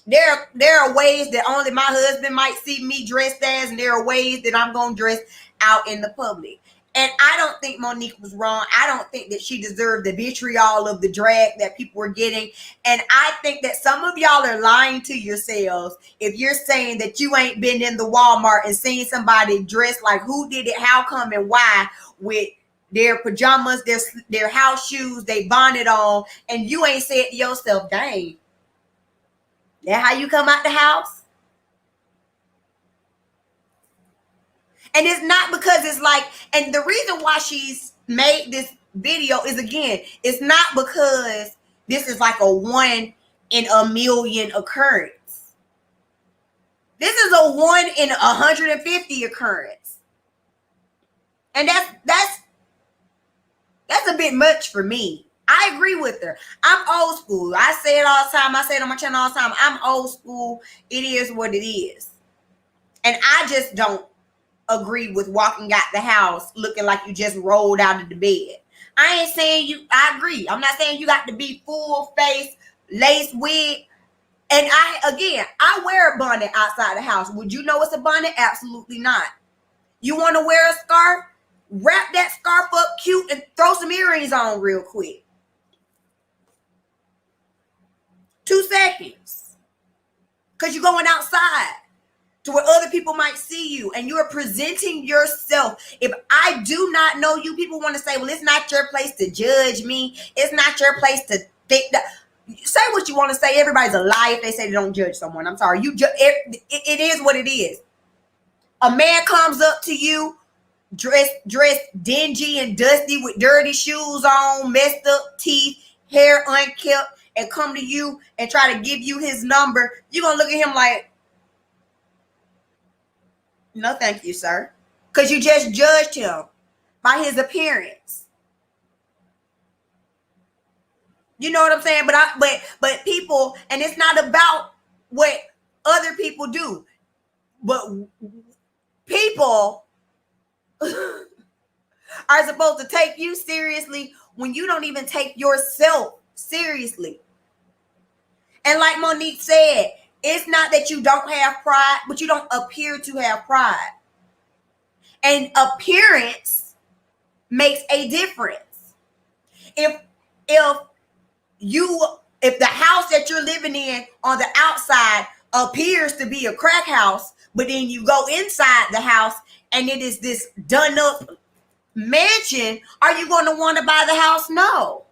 There are ways that only my husband might see me dressed as, and there are ways that I'm going to dress out in the public. And I don't think Monique was wrong. I don't think that she deserved the vitriol of the drag that people were getting. And I think that some of y'all are lying to yourselves if you're saying that you ain't been in the Walmart and seen somebody dressed like who did it, how come, and why, with their pajamas, their house shoes, they bonnet on, and you ain't said to yourself, dang, that how you come out the house? And it's not because it's like, and the reason why she's made this video is, again, it's not because this is like a 1 in a million occurrence. This is a 1 in 150 occurrence. And bit much for me. I agree with her. I'm old school. I say it all the time. I say it on my channel all the time. I'm old school. It is what it is. And I just don't agree with walking out the house looking like you just rolled out of the bed. I ain't saying you, I agree. I'm not saying you got to be full face, lace wig. And I wear a bonnet outside the house. Would you know it's a bonnet? Absolutely not. You want to wear a scarf? Wrap that scarf up cute and throw some earrings on real quick. 2 seconds. Because you're going outside to where other people might see you and you're presenting yourself. If I do not know you, people want to say, well, it's not your place to judge me. It's not your place to think that. Say what you want to say. Everybody's a liar if they say they don't judge someone. I'm sorry. It is what it is. A man comes up to you, dressed dingy and dusty with dirty shoes on, messed up teeth, hair unkempt, and come to you and try to give you his number. You're going to look at him like, no, thank you, sir. Because you just judged him by his appearance. You know what I'm saying? But people, and it's not about what other people do, but people are supposed to take you seriously when you don't even take yourself seriously. And like Monique said, it's not that you don't have pride, but you don't appear to have pride. And appearance makes a difference. If the house that you're living in on the outside appears to be a crack house, but then you go inside the house and it is this done up mansion, are you going to want to buy the house? No.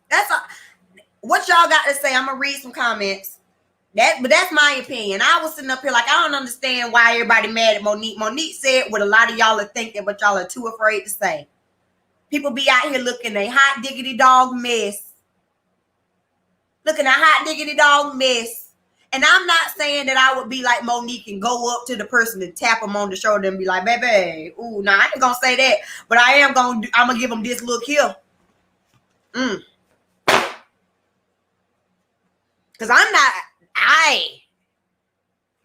That's what y'all got to say. I'm gonna read some comments. But that's my opinion. I was sitting up here like, I don't understand why everybody mad at Monique. Monique said what a lot of y'all are thinking, but y'all are too afraid to say. People be out here looking a hot diggity dog mess. And I'm not saying that I would be like Monique and go up to the person and tap them on the shoulder and be like, baby, ooh, nah, I ain't gonna say that. But I'm gonna give them this look here. Because I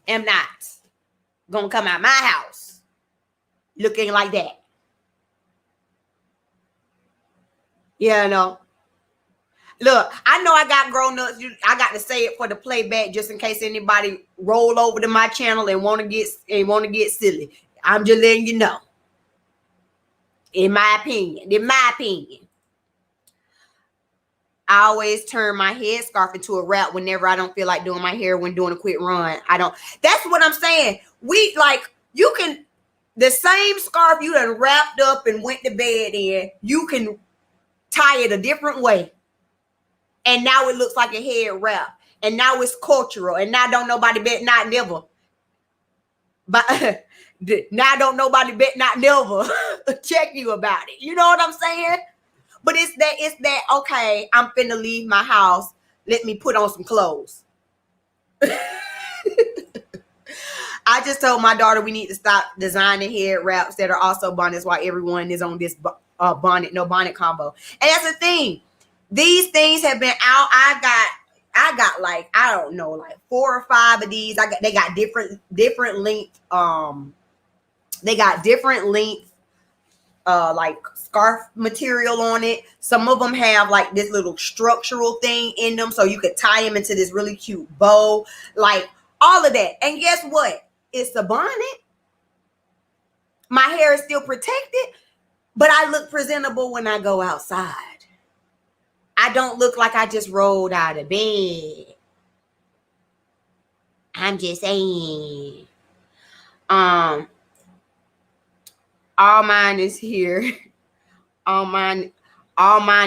am not gonna come out my house looking like that. Yeah, no. Look, I know I got grown ups. I got to say it for the playback just in case anybody roll over to my channel and want to get silly. I'm just letting you know. In my opinion. I always turn my headscarf into a wrap whenever I don't feel like doing my hair when doing a quick run. That's what I'm saying. The same scarf you done wrapped up and went to bed in, you can tie it a different way. And now it looks like a head wrap. And now it's cultural. And now don't nobody bet not never. But now don't nobody bet not never check you about it. You know what I'm saying? But it's that, okay, I'm finna leave my house. Let me put on some clothes. I just told my daughter we need to stop designing head wraps that are also bonnets while everyone is on this bonnet, no bonnet combo. And that's the thing. These things have been out. I got like, I don't know, like 4 or 5 of these. They got different length. They got different length, like scarf material on it. Some of them have like this little structural thing in them, so you could tie them into this really cute bow, like all of that. And guess what? It's a bonnet. My hair is still protected, but I look presentable when I go outside. I don't look like I just rolled out of bed. I'm just saying. All mine is here. All mine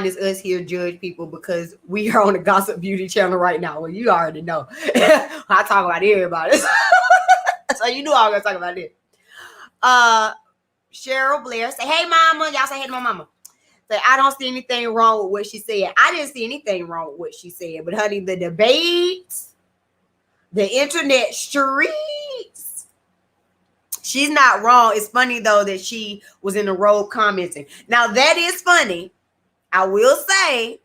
is us here, judge people, because we are on the Gossip Beauty channel right now. Well, you already know. I talk about everybody. So you knew I was gonna talk about it. Cheryl Blair say, hey mama. Y'all say hey to my mama. Say, I don't see anything wrong with what she said. I didn't see anything wrong with what she said. But honey, the debates, the internet streets, she's not wrong. It's funny though that she was in the robe commenting. Now that is funny. I will say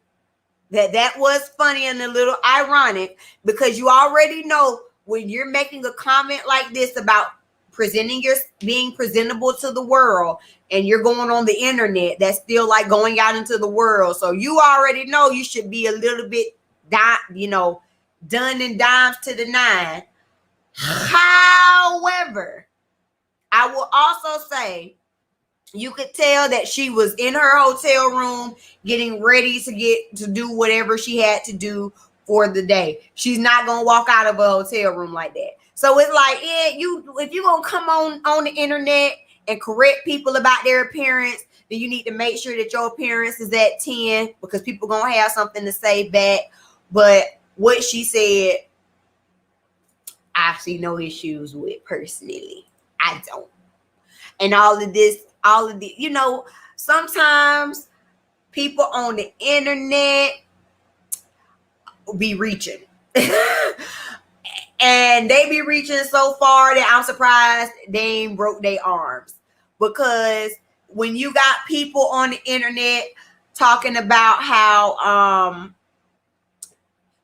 that was funny and a little ironic, because you already know when you're making a comment like this about being presentable to the world, and you're going on the internet, that's still like going out into the world. So you already know you should be a little bit done and dimes to the nine. However, I will also say you could tell that she was in her hotel room getting ready to do whatever she had to do for the day. She's not gonna walk out of a hotel room like that. So it's like, if you're gonna come on the internet and correct people about their appearance, then you need to make sure that your appearance is at 10, because people gonna have something to say back. But what she said, I see no issues with personally. I don't. And all of the, sometimes people on the internet be reaching. And they be reaching so far that I'm surprised they ain't broke their arms. Because when you got people on the internet talking about how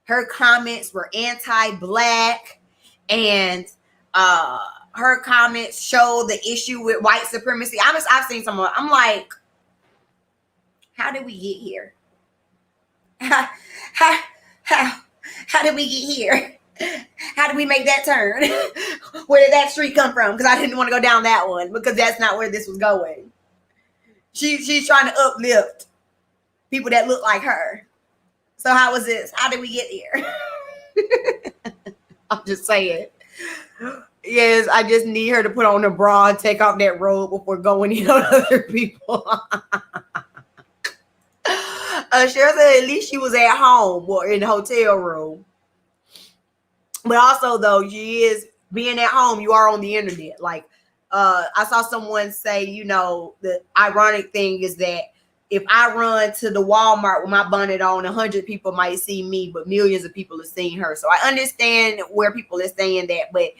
her comments were anti-Black, and her comments show the issue with white supremacy. I've seen some of it. I'm like, how did we get here? How did we get here? How did we make that turn? Where did that street come from? Because I didn't want to go down that one, because that's not where this was going. She's trying to uplift people that look like her. So how was this? How did we get here? I'm just saying. Yes, I just need her to put on a bra and take off that robe before going in on other people. Cheryl said at least she was at home or in the hotel room. But also, though, she is being at home. You are on the internet. Like, I saw someone say, the ironic thing is that if I run to the Walmart with my bonnet on, 100 people might see me, but millions of people have seen her. So I understand where people are saying that. But,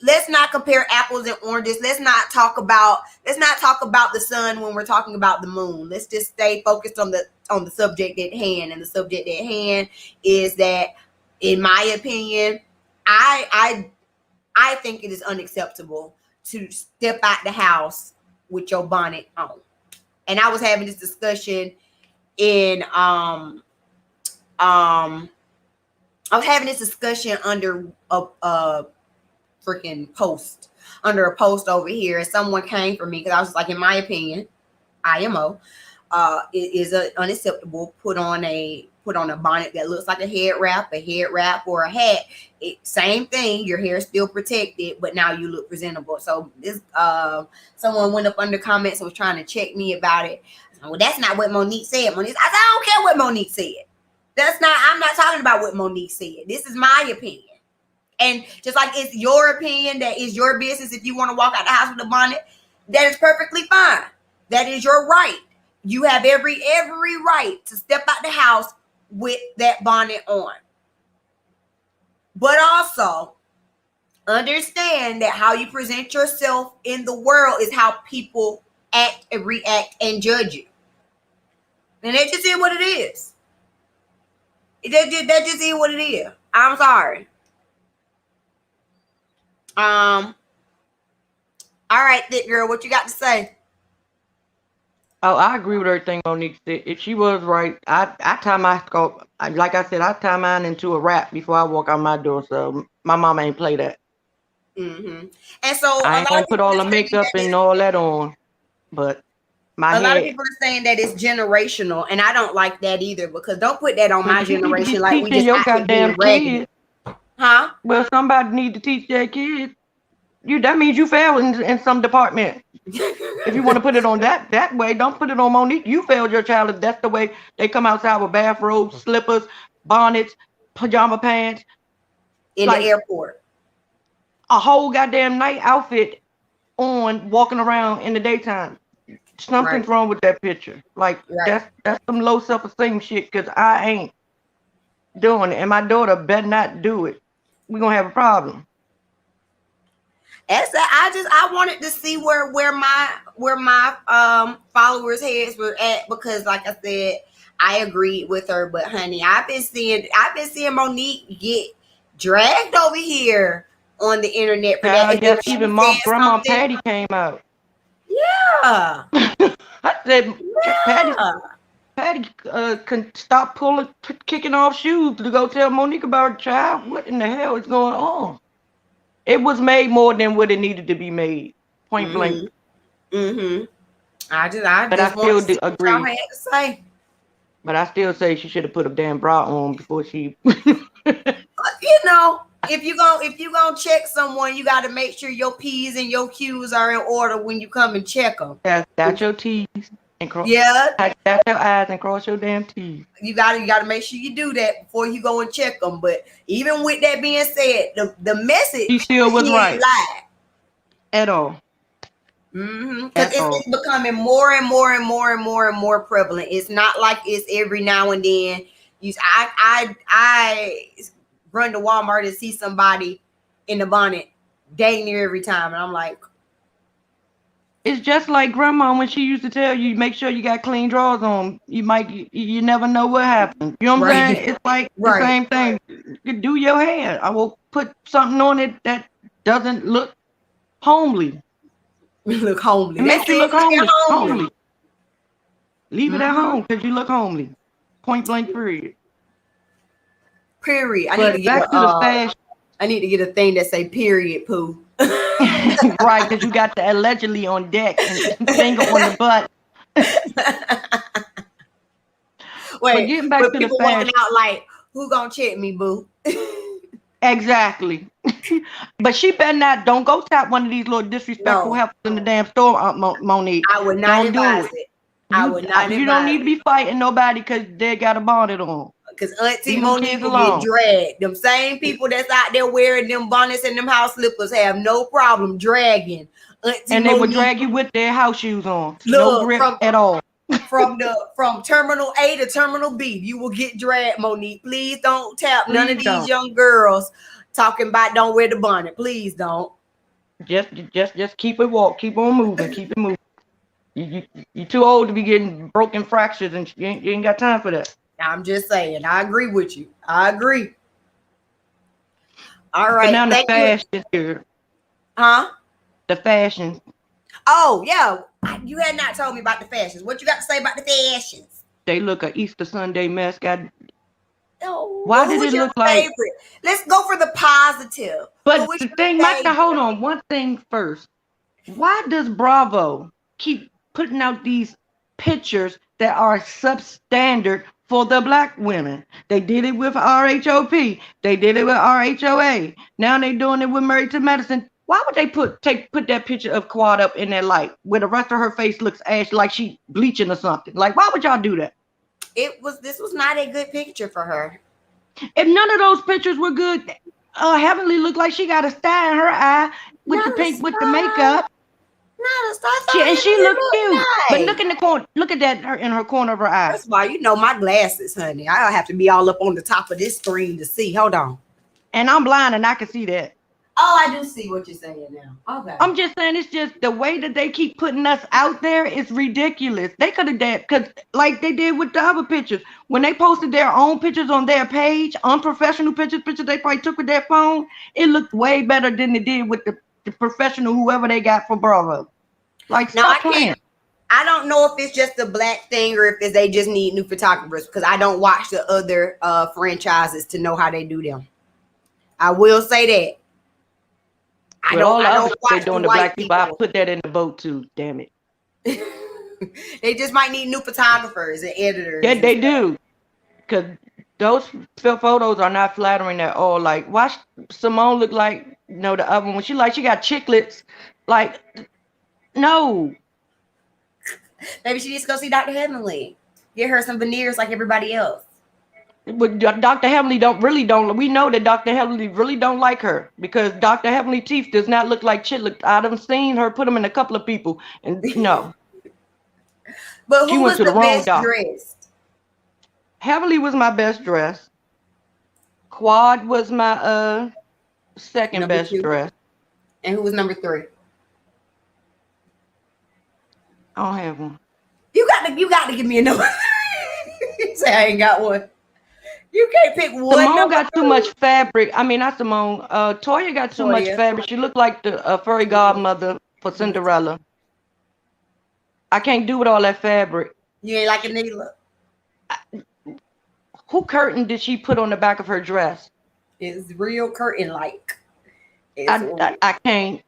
let's not compare apples and oranges. Let's not talk about the sun when we're talking about the moon. Let's just stay focused on the subject at hand. And the subject at hand is that, in my opinion, I think it is unacceptable to step out the house with your bonnet on. And I was having this discussion under a freaking post, over here, and someone came for me because I was just like, in my opinion, IMO, it is unacceptable. Put on a bonnet that looks like a head wrap, or a hat. Same thing. Your hair is still protected, but now you look presentable. So this someone went up under comments and was trying to check me about it. Well, that's not what Monique said. I said, I don't care what Monique said. I'm not talking about what Monique said. This is my opinion. And just like it's your opinion, that is your business. If you want to walk out the house with a bonnet, that is perfectly fine. That is your right. You have every right to step out the house with that bonnet on. But also understand that how you present yourself in the world is how people act and react and judge you. And that just is what it is. That just is what it is. I'm sorry. All right, thick girl, what you got to say? Oh, I agree with everything Monique said. If she was right, I tie my scarf, like I said, I tie mine into a wrap before I walk out my door. So my mama ain't play that. Mm-hmm. And so I ain't gonna put all the makeup and all that on, but a lot of people are saying that it's generational, and I don't like that either, because don't put that on my generation like we just your goddamn kids. Huh? Well, somebody need to teach their kids. That means you failed in some department. If you want to put it on that way, don't put it on Monique. You failed your child if that's the way they come outside with bathrobes, slippers, bonnets, pajama pants. In the airport. A whole goddamn night outfit on, walking around in the daytime. Something's wrong with that picture. That's some low self-esteem shit, because I ain't doing it. And my daughter better not do it. We're going to have a problem. I wanted to see where my followers' heads were at, because like I said, I agreed with her. But honey, I've been seeing Monique get dragged over here on the internet for that. I And then guess she even said Grandma something. Patty came out. Yeah. I said, Yeah. Patty can stop kicking off shoes to go tell Monique about her child. What in the hell is going on? It was made more than what it needed to be made. Point blank. Mm-hmm. I just still want to see what agree. y'all had to say. But I still say she should have put a damn bra on before she. You know, if you gonna check someone, you got to make sure your P's and your Q's are in order when you come and check them. Dot your T's and cross. Yeah. Dot your I's and cross your damn T's. You gotta make sure you do that before you go and check them. But even with that being said, the message she still was right. Lie. At all. Mm-hmm. Because it's becoming more and more prevalent. It's not like it's every now and then. I run to Walmart and see somebody in the bonnet dang near every time, and I'm like, it's just like grandma when she used to tell you, make sure you got clean drawers on. You never know what happens. You know what I'm saying? It's like the same thing. You do your hair. I will put something on it that doesn't look homely. Look homely. It makes you look homely. Leave it at home because you look homely. Point blank period. Period. I need to get a thing that say period, poo. Right, because you got the allegedly on deck and finger on the butt. Wait, getting back to people walking out like, who gonna check me, boo? Exactly. But she better not. Don't go tap one of these little disrespectful helpers in the damn store, Monique. I would not advise it. I would not. You don't need to be fighting nobody because they got a bonnet on. Because Auntie Monique will get dragged. Them same people that's out there wearing them bonnets and them house slippers have no problem dragging Auntie and Monique. They would drag you with their house shoes on. No grip at all. From Terminal A to Terminal B, you will get dragged, Monique. Please don't tap none of these young girls talking about don't wear the bonnet. Please don't. Just keep it keep on moving, keep it moving. You're too old to be getting broken fractures, and you ain't got time for that. I'm just saying. I agree with you. I agree. All right. But now the fashion here. Huh? The fashion. Oh, yeah. You had not told me about the fashions. What you got to say about the fashions? They look a Easter Sunday mascot. Oh, why did it look like? Let's go for the positive. But the thing, Micah, hold on. One thing first. Why does Bravo keep putting out these pictures that are substandard for the black women? They did it with RHOP. They did it with RHOA. Now they're doing it with Married to Medicine. Why would they put that picture of Quad up in that light where the rest of her face looks ashy, like she bleaching or something? Like, why would y'all do that? This was not a good picture for her. If none of those pictures were good, Heavenly looked like she got a star in her eye with the pink with the makeup. Not a star. She looked cute. Nice. But look in the corner. Look at that in her corner of her eye. First of all, you know my glasses, honey. I don't have to be all up on the top of this screen to see. Hold on. And I'm blind and I can see that. Oh, I do see what you're saying now. Okay. I'm just saying, it's just the way that they keep putting us out there is ridiculous. They could have done, because like they did with the other pictures, when they posted their own pictures on their page, unprofessional pictures they probably took with their phone, it looked way better than it did with the professional whoever they got for Bravo. Like, stop playing. I don't know if it's just a black thing or if they just need new photographers, because I don't watch the other franchises to know how they do them. I will say that. I don't watch doing the black people. I put that in the boat too. Damn it. They just might need new photographers and editors. Yeah, they do. Because those photos are not flattering at all. Like, watch Simone look like, the other one. She got chiclets. Like, no. Maybe she needs to go see Dr. Heavenly. Get her some veneers like everybody else. But Dr. Heavenly don't. We know that Dr. Heavenly really don't like her because Dr. Heavenly teeth does not look like chitlets. I've seen her put them in a couple of people, and no. But who was the best dressed? Heavenly was my best dressed. Quad was my second best dressed. And who was number 3? I don't have one. You got to give me a number. You say I ain't got one. You can't pick one. Simone got too much fabric. I mean, not Simone. Toya got too much fabric. She looked like the furry godmother for Cinderella. I can't do with all that fabric. You ain't like a needle. Who curtain did she put on the back of her dress? It's real curtain like. I can't.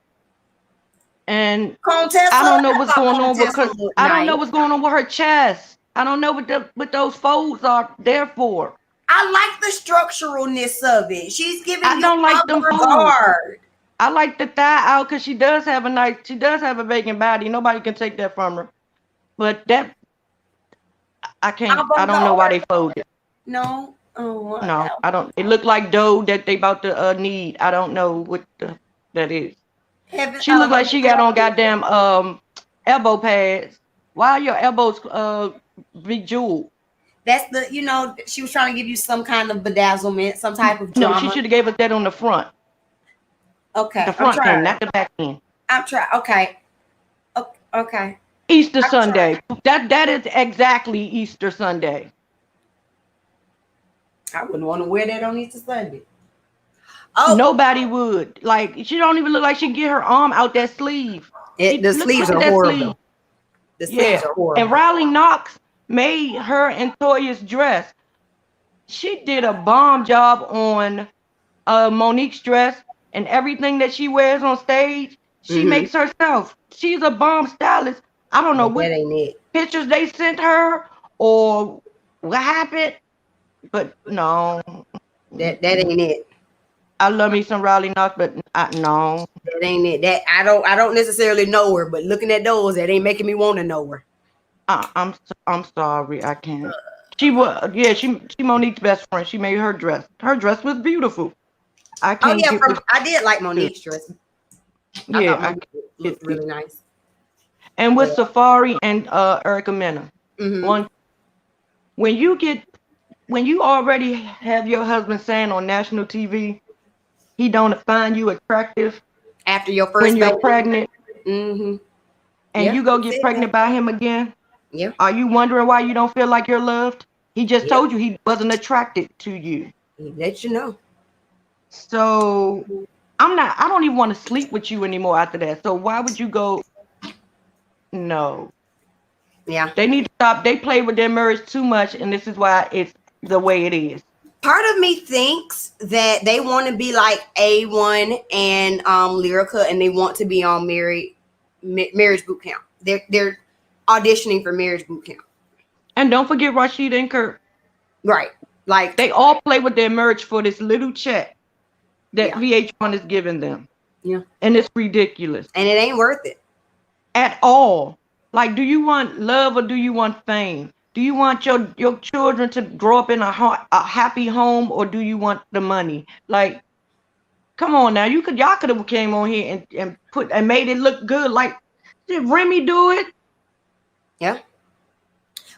And Contessa, I don't know what's going on Contessa because I don't know what's going on with her chest. I don't know what those folds are there for. I like the structuralness of it. She's giving I don't like them folds. I like the thigh out because she does have a vacant body. Nobody can take that from her. But that I can't. I don't know why they folded. No. Oh, no, I don't. It looked like dough that they about to need. I don't know what that is. She looked like she got on goddamn elbow pads. Why are your elbows bejeweled? That's she was trying to give you some kind of bedazzlement, some type of drama. No, she should have gave us that on the front. Okay. The front end, not the back end. I'm trying. Okay. Okay. Easter Sunday. That is exactly Easter Sunday. I wouldn't want to wear that on Easter Sunday. Oh, nobody would. Like, she don't even look like she can get her arm out that sleeve. The sleeves are horrible. The sleeves are horrible. And Riley Knox made her and Toya's dress. She did a bomb job on Monique's dress, and everything that she wears on stage, she makes herself. She's a bomb stylist. I don't know what pictures they sent her or what happened, but no. That ain't it. I love me some Riley Knox, but no. That ain't it. That I don't necessarily know her, but looking at those, that ain't making me want to know her. I'm sorry, I can't. She was she Monique's best friend. She made her dress. Her dress was beautiful. I can't. I did like Monique's dress. Yeah, it looked really nice. And with Safari and Erica Mena, when you already have your husband saying on national TV, he don't find you attractive after your first when you're pregnant, and you go get pregnant by him again. Yeah. Are you wondering why you don't feel like you're loved? He just told you he wasn't attracted to you. He let you know. So I don't even want to sleep with you anymore after that. So why would you go? No. Yeah. They need to stop. They play with their marriage too much, and this is why it's the way it is. Part of me thinks that they want to be like A1 and Lyrica, and they want to be on marriage boot camp. They're auditioning for marriage boot camp. And don't forget Rashida and Kurt. Right. Like they all play with their marriage for this little check that VH1 is giving them. Yeah. And it's ridiculous. And it ain't worth it. At all. Like, do you want love or do you want fame? Do you want your children to grow up in a happy home, or do you want the money? Like, come on now. Y'all could have came on here and made it look good. Like, did Remy do it? Yeah.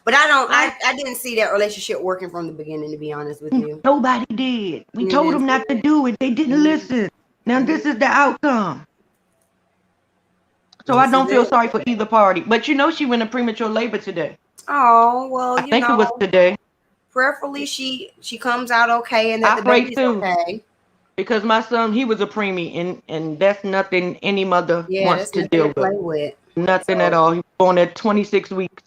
But I didn't see that relationship working from the beginning, to be honest with you. Nobody did. We told them not to do it. They didn't listen. Now this is the outcome. So I don't feel sorry for either party. But she went in premature labor today. Oh, well, I think it was today. Prayerfully, she comes out okay, and that the baby's okay. Because my son, he was a preemie, and that's nothing any mother wants to deal with. Nothing at all. He was born at 26 weeks.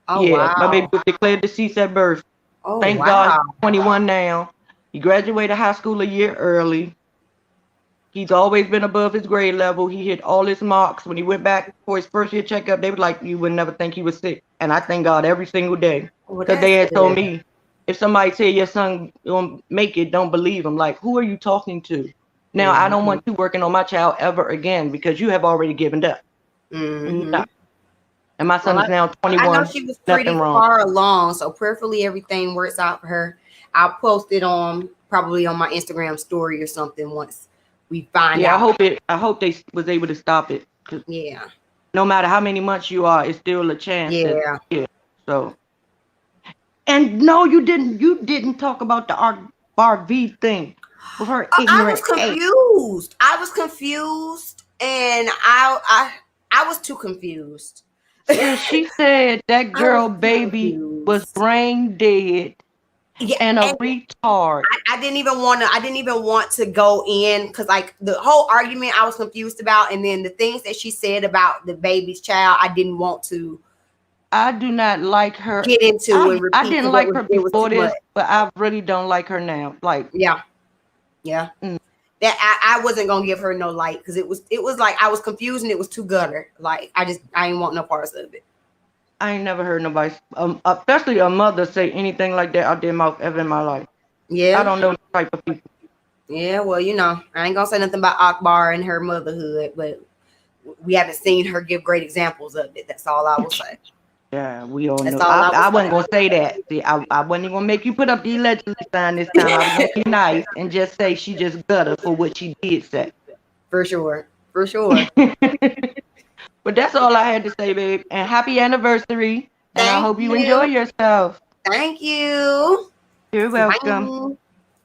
Oh, wow. My baby was declared deceased at birth. Oh, Thank God he's 21 now. He graduated high school a year early. He's always been above his grade level. He hit all his marks. When he went back for his first year checkup, they were like, you would never think he was sick. And I thank God every single day. Because they had told me, if somebody said your son won't make it, don't believe him. Like, who are you talking to? Now, I don't want you working on my child ever again because you have already given up. No. And my son is now 21. I know she was pretty far along, so prayerfully everything works out for her. I'll post it probably on my Instagram story or something once we find out. I hope they was able to stop it. Yeah. No matter how many months you are, it's still a chance. Yeah. So. And no, you didn't talk about the RV thing with her ignorant. I was confused. and I was too confused. And she said that girl baby was brain dead and a retard. I didn't even want to go in because like the whole argument I was confused about, and then the things that she said about the baby's child, I didn't want to. I do not like her. Get into and repeat. I didn't like her before this, but I really don't like her now. Like yeah. That I wasn't gonna give her no light because it was like I was confused and it was too gutter. Like I ain't want no parts of it. I ain't never heard nobody, especially a mother, say anything like that out their mouth ever in my life. Yeah. I don't know the type of people. Yeah, well, you know, I ain't gonna say nothing about Akbar and her motherhood, but we haven't seen her give great examples of it. That's all I will say. Yeah, we all know. I wasn't gonna say that. See, I wasn't even gonna make you put up the allegedly sign this time. I was gonna be nice and just say she just gutter for what she did say. For sure. But that's all I had to say, babe. And happy anniversary. And I hope you enjoy yourself. Thank you. You're welcome. Bye.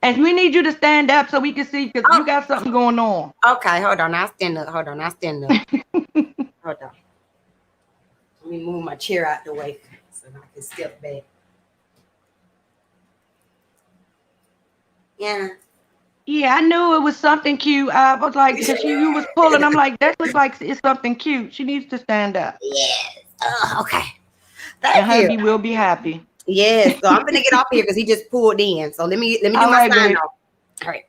And we need you to stand up so we can see because you got something going on. Okay, hold on. I'll stand up. Hold on. Hold on. Let me move my chair out the way so I can step back. Yeah. Yeah, I knew it was something cute. I was like, because you was pulling. I'm like, that looks like it's something cute. She needs to stand up. Yes. Okay. And hubby will be happy. Yes. So I'm gonna get off here because he just pulled in. So let me do my sign off. All right.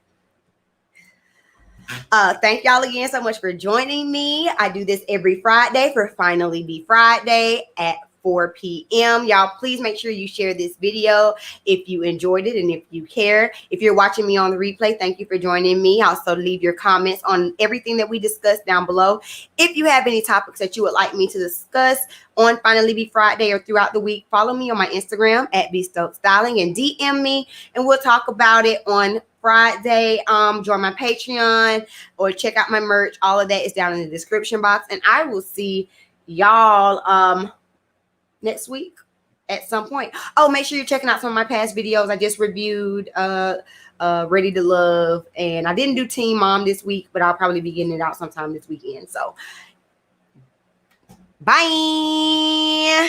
Thank y'all again so much for joining me. I do this every Friday for Finally Bee Friday at 4 p.m. Y'all, please make sure you share this video if you enjoyed it and if you care. If you're watching me on the replay, thank you for joining me. Also, leave your comments on everything that we discussed down below. If you have any topics that you would like me to discuss on Finally Bee Friday or throughout the week, follow me on my Instagram at Stokes Styling and DM me, and we'll talk about it on Friday. Join my Patreon or check out my merch. All of that is down in the description box, and I will see y'all next week at some point. Oh, make sure you're checking out some of my past videos. I just reviewed Ready to Love, and I didn't do Teen Mom this week, but I'll probably be getting it out sometime this weekend. So bye.